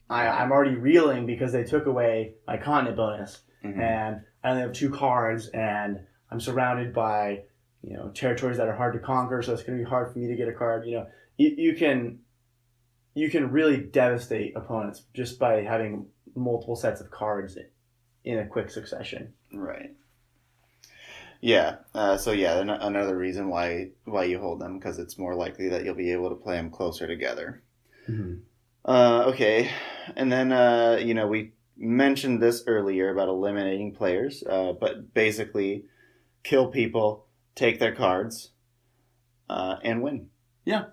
I'm already reeling because they took away my continent bonus, and I only have 2 cards, and I'm surrounded by, territories that are hard to conquer, so it's going to be hard for me to get a card. You can really devastate opponents just by having multiple sets of cards in a quick succession. Right. Yeah. Another reason why you hold them, because it's more likely that you'll be able to play them closer together. Mm-hmm. Okay. And then we mentioned this earlier about eliminating players, but basically kill people, take their cards, and win. Yeah.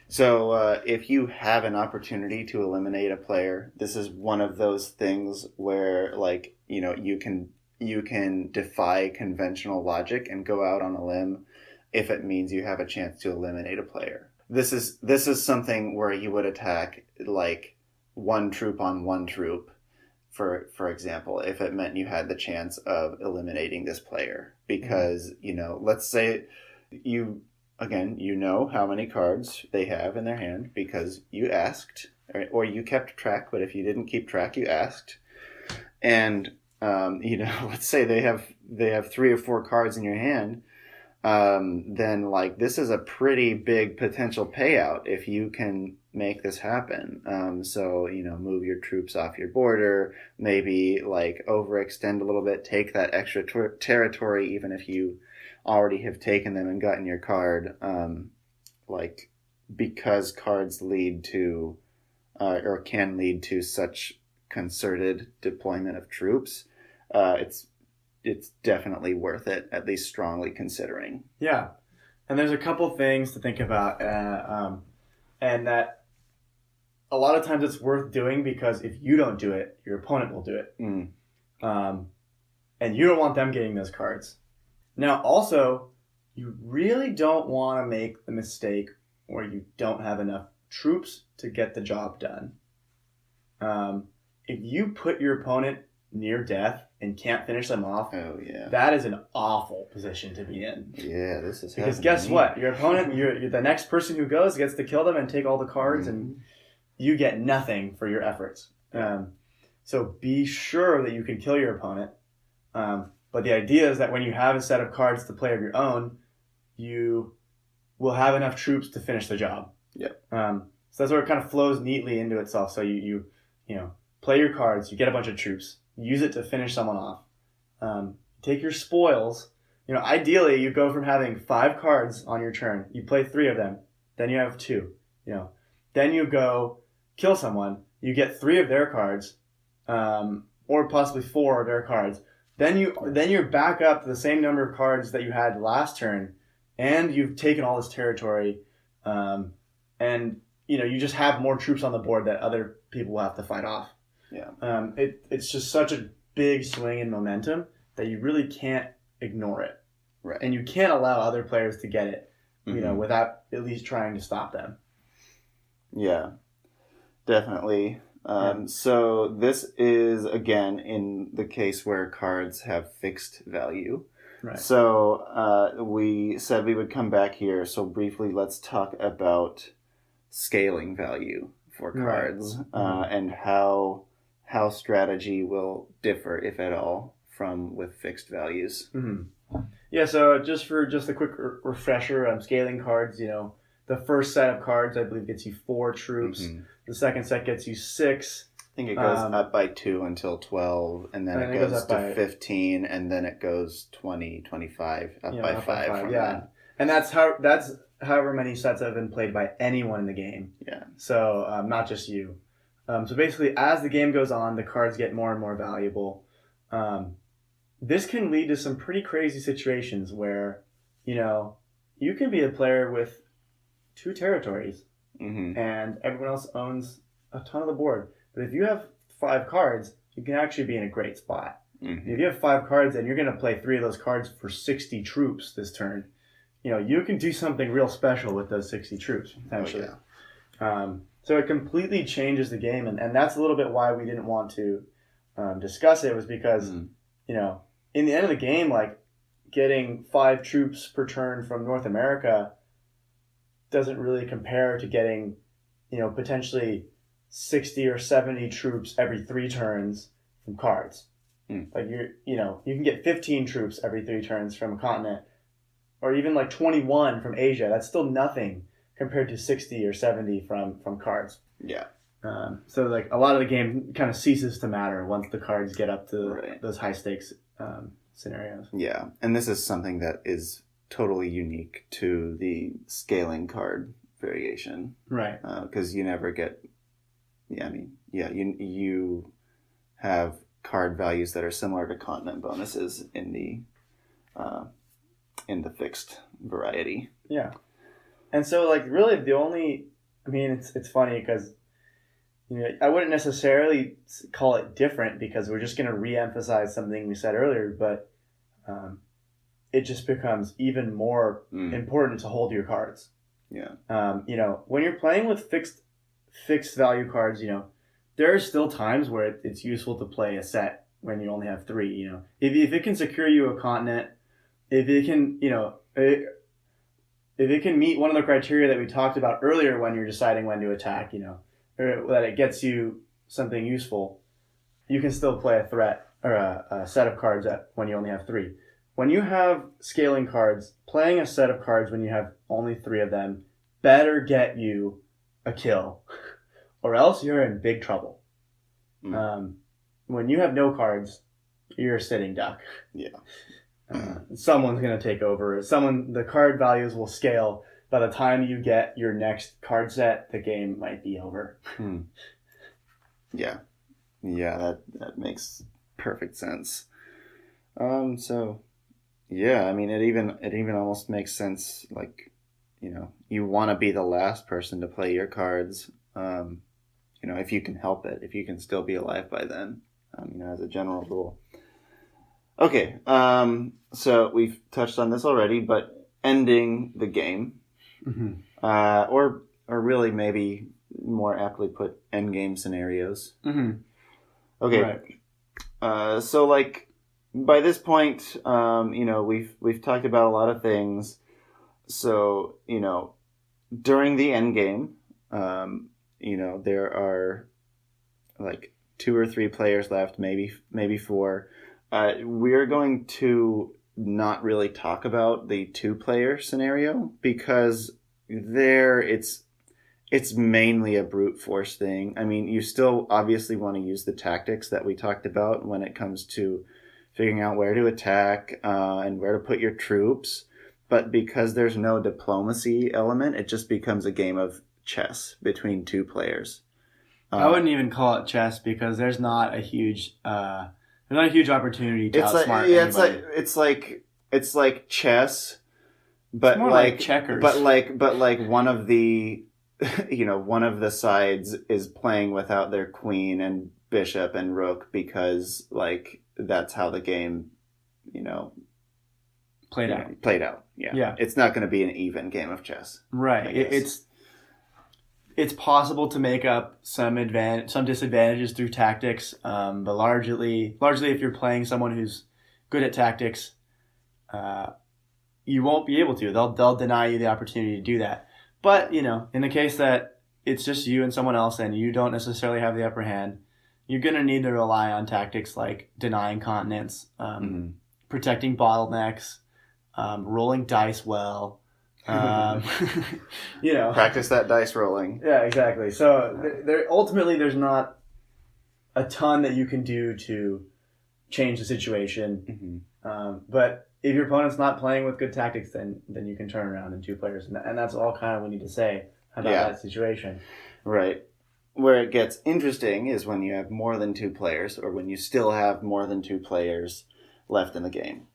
So if you have an opportunity to eliminate a player, this is one of those things where you can defy conventional logic and go out on a limb if it means you have a chance to eliminate a player. This is something where you would attack like one troop on one troop, for example, if it meant you had the chance of eliminating this player. Because, let's say you know how many cards they have in their hand because you asked, or you kept track, but if you didn't keep track, you asked. And, let's say they have 3 or 4 cards in your hand, then this is a pretty big potential payout if you can make this happen. Move your troops off your border, maybe overextend a little bit, take that extra territory, even if you already have taken them and gotten your card, because cards lead to, or can lead to such concerted deployment of troops, it's definitely worth it, at least strongly considering. Yeah. And there's a couple things to think about, and that a lot of times it's worth doing because if you don't do it, your opponent will do it. And you don't want them getting those cards. Now, also, you really don't want to make the mistake where you don't have enough troops to get the job done. If you put your opponent near death and can't finish them off, that is an awful position to be in. Yeah, this is because guess what? Your opponent, you're the next person who goes gets to kill them and take all the cards, and you get nothing for your efforts. So be sure that you can kill your opponent. But the idea is that when you have a set of cards to play of your own, you will have enough troops to finish the job. Yep. So that's where it kind of flows neatly into itself. So you play your cards, you get a bunch of troops, use it to finish someone off. Take your spoils. Ideally you go from having 5 cards on your turn, you play 3 of them, then you have 2. Then you go kill someone, you get 3 of their cards, or possibly 4 of their cards. Then you're back up to the same number of cards that you had last turn, and you've taken all this territory, and you just have more troops on the board that other people will have to fight off. Yeah. It's just such a big swing in momentum that you really can't ignore it. Right. And you can't allow other players to get it, without at least trying to stop them. Yeah, definitely. So this is, again, in the case where cards have fixed value. Right. So we said we would come back here. So briefly, let's talk about scaling value for cards, and how strategy will differ, if at all, from with fixed values. Mm-hmm. Yeah, so just a quick refresher, scaling cards, the first set of cards, I believe, gets you 4 troops. Mm-hmm. The second set gets you 6. I think it goes up by 2 until 12, and then it goes to 15, and then it goes 20, 25, up by 5 from that. And that's however many sets have been played by anyone in the game. Yeah. So not just you. So basically, as the game goes on, the cards get more and more valuable. This can lead to some pretty crazy situations where, you can be a player with 2 territories, and everyone else owns a ton of the board. But if you have 5 cards, you can actually be in a great spot. If you have 5 cards and you're going to play 3 of those cards for 60 troops this turn, you can do something real special with those 60 troops, potentially. Oh, yeah. So it completely changes the game, and that's a little bit why we didn't want to discuss it, was because, in the end of the game, getting 5 troops per turn from North America doesn't really compare to getting, potentially 60 or 70 troops every 3 turns from cards. Like you can get 15 troops every 3 turns from a continent, or even like 21 from Asia. That's still nothing compared to 60 or 70 from cards. Yeah. So like a lot of the game kind of ceases to matter once the cards get up to those high stakes scenarios. Yeah, and this is something that is totally unique to the scaling card variation, right? Because you never get. Yeah, I mean, yeah, you have card values that are similar to continent bonuses in the fixed variety. Yeah, and so like really the only, I mean, it's funny because. I wouldn't necessarily call it different because we're just going to re-emphasize something we said earlier, but it just becomes even more important to hold your cards. Yeah. When you're playing with fixed value cards, there are still times where it's useful to play a set when you only have 3. If it can secure you a continent, if it can, if it can meet one of the criteria that we talked about earlier when you're deciding when to attack, or that it gets you something useful, you can still play a threat or a set of cards when you only have 3. When you have scaling cards, playing a set of cards when you have only 3 of them better get you a kill, or else you're in big trouble. When you have no cards, you're a sitting duck. Yeah. Someone's going to take over. The card values will scale. By the time you get your next card set, the game might be over. Yeah. Yeah, that makes perfect sense. So yeah, I mean it even almost makes sense, like, you want to be the last person to play your cards, if you can help it, if you can still be alive by then, as a general rule. Okay, so we've touched on this already, but ending the game. Mm-hmm. Or really maybe more aptly put, end game scenarios. Mm-hmm. Okay. Right. So like by this point, we've talked about a lot of things. So during the end game, there are like 2 or 3 players left, maybe 4. We're going to not really talk about the 2-player scenario because there it's mainly a brute force thing. I mean, you still obviously want to use the tactics that we talked about when it comes to figuring out where to attack and where to put your troops, but because there's no diplomacy element, it just becomes a game of chess between 2 players. I wouldn't even call it chess because there's not a huge opportunity to outsmart anybody. It's like chess, but it's more like checkers. But like one of the one of the sides is playing without their queen and bishop and rook because like that's how the game played out. Yeah. It's not going to be an even game of chess. Right. It's possible to make up some disadvantages through tactics, but largely if you're playing someone who's good at tactics, you won't be able to. They'll deny you the opportunity to do that. But in the case that it's just you and someone else and you don't necessarily have the upper hand, you're gonna need to rely on tactics like denying continents, protecting bottlenecks, rolling dice well. Practice that dice rolling. Yeah, exactly. So there's not a ton that you can do to change the situation. But if your opponent's not playing with good tactics, then you can turn around in 2 players, and that's all kind of we need to say about that situation. Right. Where it gets interesting is when you have more than 2 players, or when you still have more than 2 players left in the game.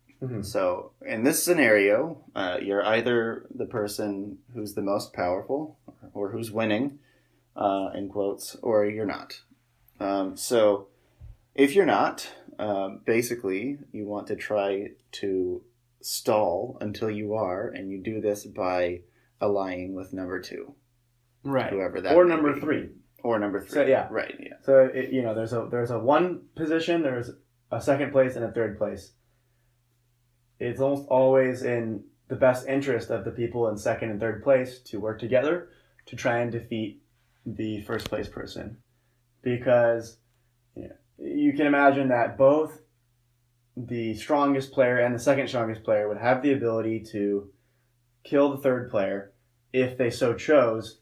So in this scenario, you're either the person who's the most powerful or who's winning, in quotes, or you're not. So if you're not, basically you want to try to stall until you are, and you do this by allying with number 2. Right. Whoever that or may number be. 3. Or number 3. So, yeah. Right, yeah. So there's a 1 position, there's a 2nd place and a 3rd place. It's almost always in the best interest of the people in 2nd and 3rd place to work together to try and defeat the 1st place person. Because you can imagine that both the strongest player and the second strongest player would have the ability to kill the third player if they so chose,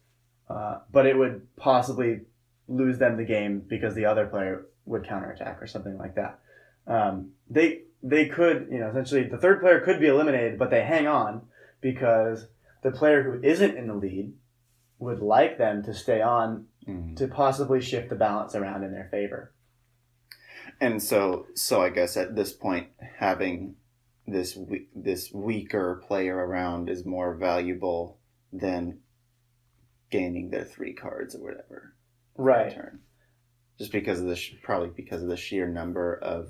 but it would possibly lose them the game because the other player would counterattack or something like that. They could, essentially the third player could be eliminated, but they hang on because the player who isn't in the lead would like them to stay on to possibly shift the balance around in their favor. And so I guess at this point, having this weaker player around is more valuable than gaining their 3 cards or whatever. Right. Turn. Just because of probably because of the sheer number of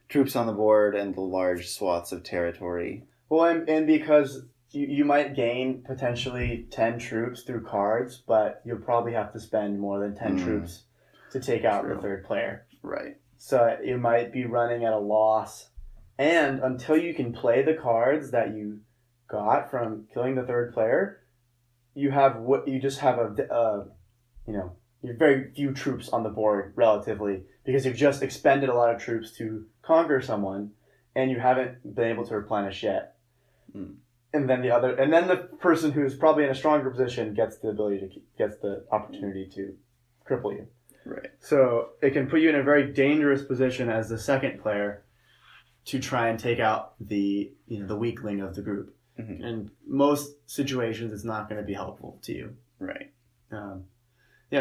troops on the board and the large swaths of territory. Well, and because you might gain potentially 10 troops through cards, but you'll probably have to spend more than 10 troops to take out the third player. Right. So you might be running at a loss. And until you can play the cards that you got from killing the third player, you just have you have very few troops on the board relatively because you've just expended a lot of troops to conquer someone and you haven't been able to replenish yet. And then the person who's probably in a stronger position gets the opportunity to cripple you. Right. So it can put you in a very dangerous position as the second player to try and take out the weakling of the group. Mm-hmm. In most situations, it's not going to be helpful to you. Right.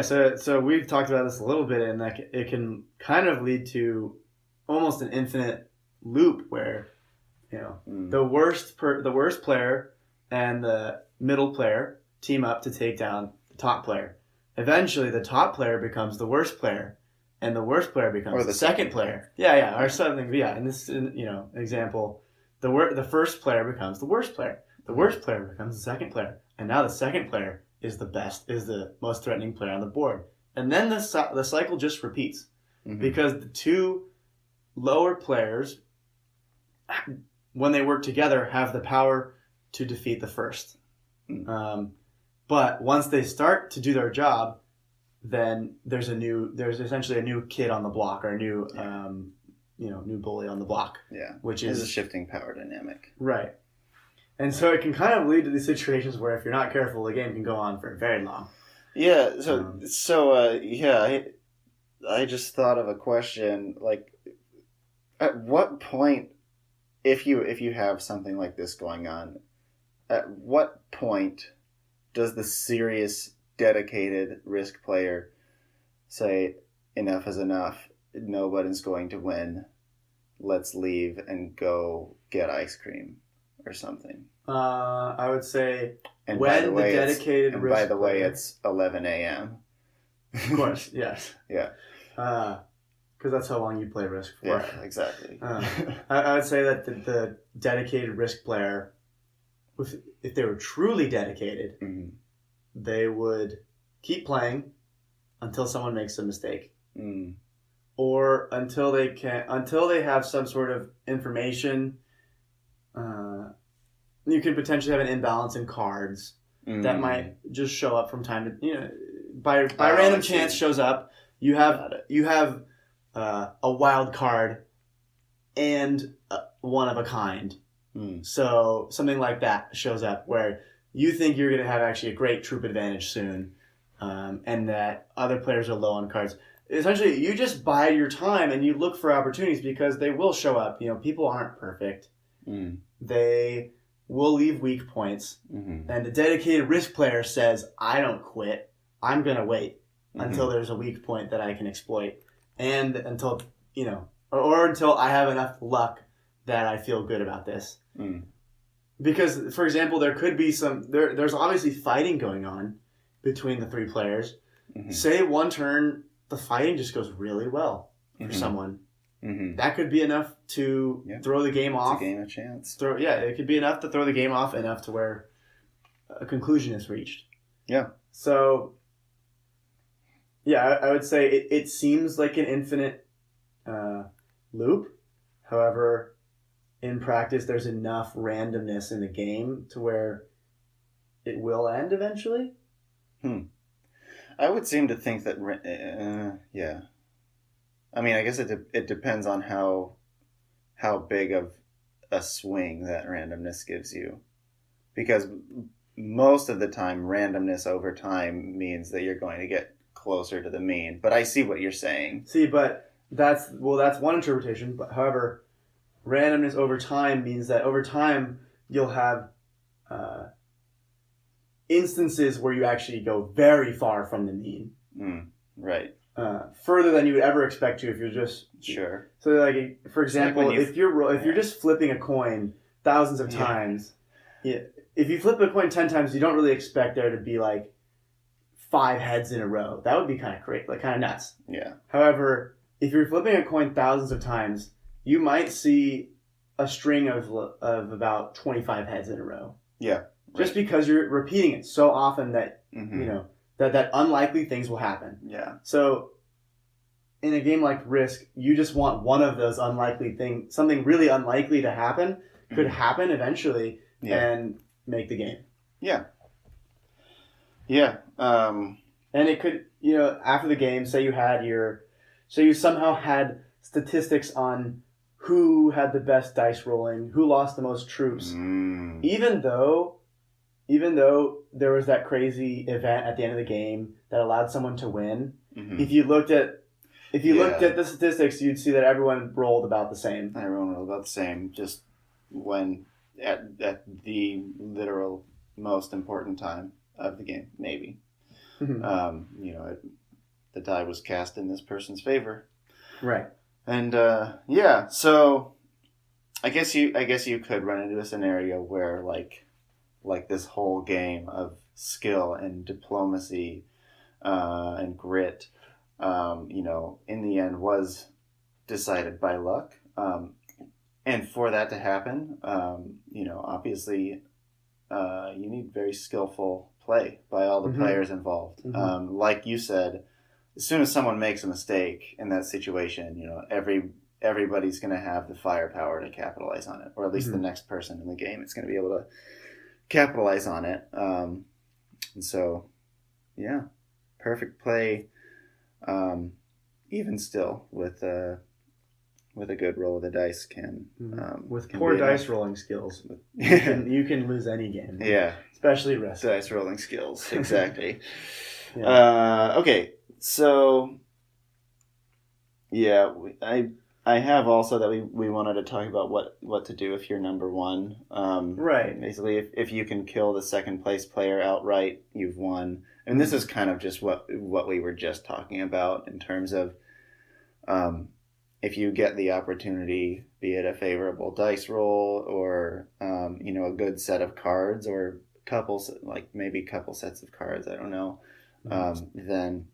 So we've talked about this a little bit, and that it can kind of lead to almost an infinite loop where the worst player and the middle player team up to take down the top player. Eventually, the top player becomes the worst player, and the worst player becomes the second player. Yeah, or something. Yeah, in this example, the first player becomes the worst player. The worst player becomes the second player, and now the second player is the most threatening player on the board. And then the cycle just repeats because the two lower players, when they work together, have the power to defeat the first. But once they start to do their job, then there's essentially a new kid on the block or a new new bully on the block. Yeah, which is a shifting power dynamic. Right. And so it can kind of lead to these situations where if you're not careful, the game can go on for very long. Yeah. I just thought of a question. Like, at what point, if you have something like this going on, at what point does the serious, dedicated Risk player say, enough is enough, nobody's going to win, let's leave and go get ice cream or something? I would say and when by the way, dedicated and Risk by the way, player, it's 11 a.m. Of course, yes. Yeah. Because that's how long you play Risk for. Yeah, exactly. I would say that the dedicated Risk player, if they were truly dedicated, they would keep playing until someone makes a mistake, or until they have some sort of information. You could potentially have an imbalance in cards that might just show up from time to by random chance shows up. You have a wild card and one of a kind. So something like that shows up where you think you're going to have actually a great troop advantage soon, and that other players are low on cards. Essentially, you just bide your time and you look for opportunities because they will show up. People aren't perfect. They will leave weak points. And the dedicated Risk player says, I don't quit. I'm going to wait until there's a weak point that I can exploit. And until, or until I have enough luck that I feel good about this. Because, for example, there could be there's obviously fighting going on between the three players. Say one turn, the fighting just goes really well for someone. That could be enough to throw the game off. To gain a chance. It could be enough to throw the game off enough to where a conclusion is reached. Yeah. So, I would say it seems like an infinite loop. However, in practice, there's enough randomness in the game to where it will end eventually. I would seem to think that, I mean, I guess it depends on how how big of a swing that randomness gives you. Because most of the time, randomness over time means that you're going to get closer to the mean. But I see what you're saying. See, but that's one interpretation. But however, randomness over time means that over time you'll have instances where you actually go very far from the mean. Right. Further than you would ever expect to if you're just sure. So, like for example, like if you're just flipping a coin thousands of times, if you flip a coin 10 times, you don't really expect there to be like 5 heads in a row. That would be kind of crazy, like kind of nuts. Yeah. However, if you're flipping a coin thousands of times, you might see a string of about 25 heads in a row. Yeah. Right. Just because you're repeating it so often that you know that unlikely things will happen. Yeah. So in a game like Risk, you just want one of those unlikely things, something really unlikely to happen, could happen eventually, and make the game. Yeah. Yeah. And it could, after the game, say you somehow had statistics on who had the best dice rolling, who lost the most troops, even though there was that crazy event at the end of the game that allowed someone to win. If you looked at the statistics, you'd see that everyone rolled about the same. Everyone rolled about the same, just when at the literal most important time of the game, maybe. The die was cast in this person's favor. Right. And so I guess you could run into a scenario where like this whole game of skill and diplomacy and grit, in the end was decided by luck. And for that to happen, obviously you need very skillful play by all the players involved. Like you said, as soon as someone makes a mistake in that situation, everybody's going to have the firepower to capitalize on it, or at least the next person in the game is going to be able to capitalize on it. And so, yeah, perfect play. Even still, with a good roll of the dice can with can poor be dice enough. rolling skills, you can lose any game. Yeah, especially Risk. Dice rolling skills, exactly. Yeah. Okay, so yeah, I have also that we wanted to talk about what to do if you're number one. Right. Basically, if you can kill the second place player outright, you've won. And this is kind of just what we were just talking about in terms of if you get the opportunity, be it a favorable dice roll or a good set of cards or couple sets of cards, I don't know, then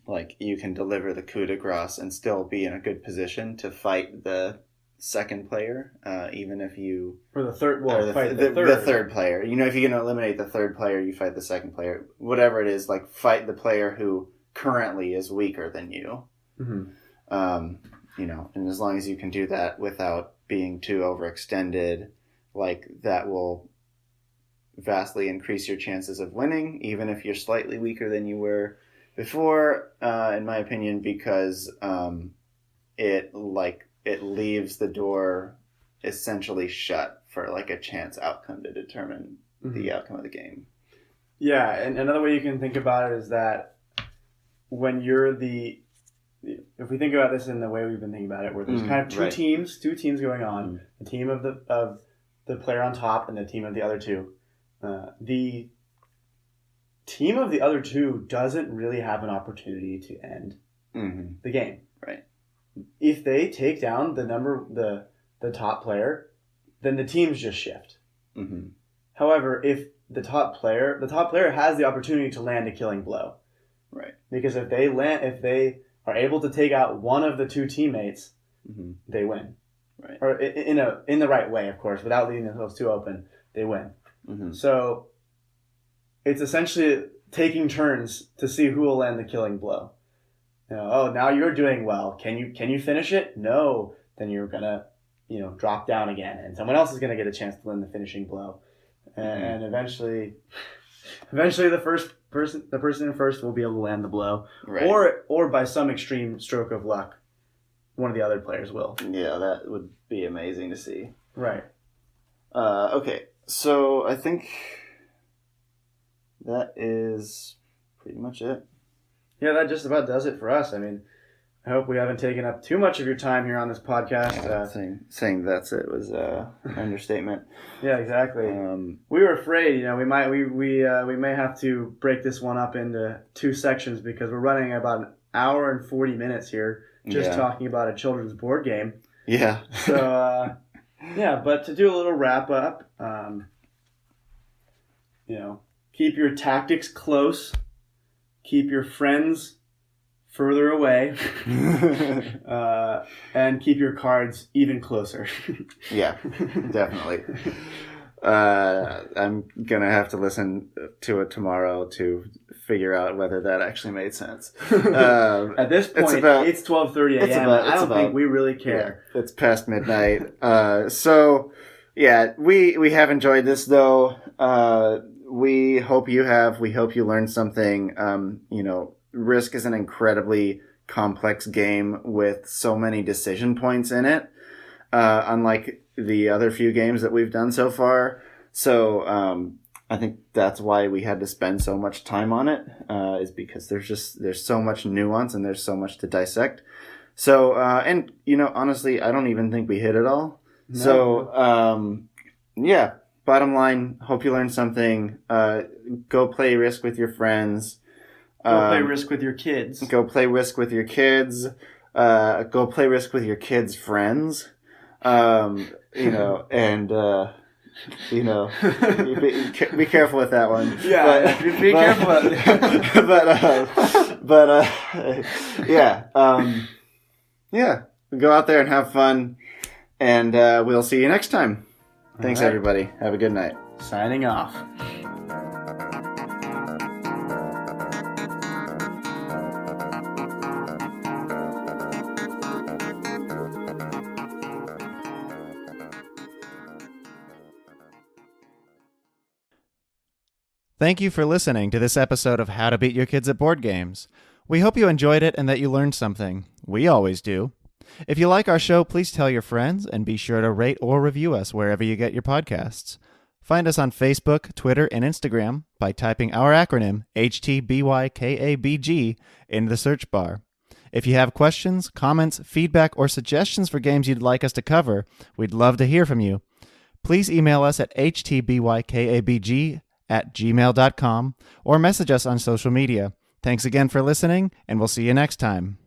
like you can deliver the coup de grace and still be in a good position to fight the second player, even if you or the third. Well, fight the third player. If you can eliminate the third player, you fight the second player. Whatever it is, like fight the player who currently is weaker than you. And as long as you can do that without being too overextended, like that will vastly increase your chances of winning, even if you're slightly weaker than you were before, in my opinion, because it leaves the door essentially shut for like a chance outcome to determine the outcome of the game. Yeah, and another way you can think about it is that when you're if we think about this in the way we've been thinking about it, where there's kind of two teams going on, the team of the player on top and the team of the other two. The team of the other two doesn't really have an opportunity to end the game. Right. If they take down the top player, then the teams just shift. However, if the top player has the opportunity to land a killing blow. Right. Because if they are able to take out one of the two teammates, they win. Right. Or in the right way, of course, without leaving themselves too open, they win. So it's essentially taking turns to see who will land the killing blow. Now you're doing well. Can you finish it? No. Then you're gonna drop down again, and someone else is gonna get a chance to land the finishing blow, and eventually the person in first will be able to land the blow, right. or by some extreme stroke of luck, one of the other players will. Yeah, that would be amazing to see. Right. Okay, so I think that is pretty much it. Yeah, that just about does it for us. I mean, I hope we haven't taken up too much of your time here on this podcast. Saying that's it was an understatement. Yeah, exactly. We were afraid, we may have to break this one up into 2 sections because we're running about an hour and 40 minutes here just talking about a children's board game. Yeah. So, but to do a little wrap up, keep your tactics close, keep your friends further away, and keep your cards even closer. Yeah, definitely. I'm going to have to listen to it tomorrow to figure out whether that actually made sense. At this point, it's 12:30 a.m. I don't think we really care. Yeah, it's past midnight. So, yeah, we have enjoyed this, though. We hope you have. We hope you learned something. Risk is an incredibly complex game with so many decision points in it, unlike the other few games that we've done so far. So I think that's why we had to spend so much time on it, is because there's so much nuance and there's so much to dissect. So, honestly, I don't even think we hit it all. No. So, bottom line, hope you learned something. Go play Risk with your friends. Go play Risk with your kids. Go play Risk with your kids. Go play Risk with your kids' friends. Be careful with that one. Yeah, be careful. Go out there and have fun, and we'll see you next time. Thanks, everybody. Have a good night. Signing off. Thank you for listening to this episode of How to Beat Your Kids at Board Games. We hope you enjoyed it and that you learned something. We always do. If you like our show, please tell your friends and be sure to rate or review us wherever you get your podcasts. Find us on Facebook, Twitter, and Instagram by typing our acronym HTBYKABG in the search bar. If you have questions, comments, feedback, or suggestions for games you'd like us to cover, we'd love to hear from you. Please email us at htbykabg@gmail.com or message us on social media. Thanks again for listening, and we'll see you next time.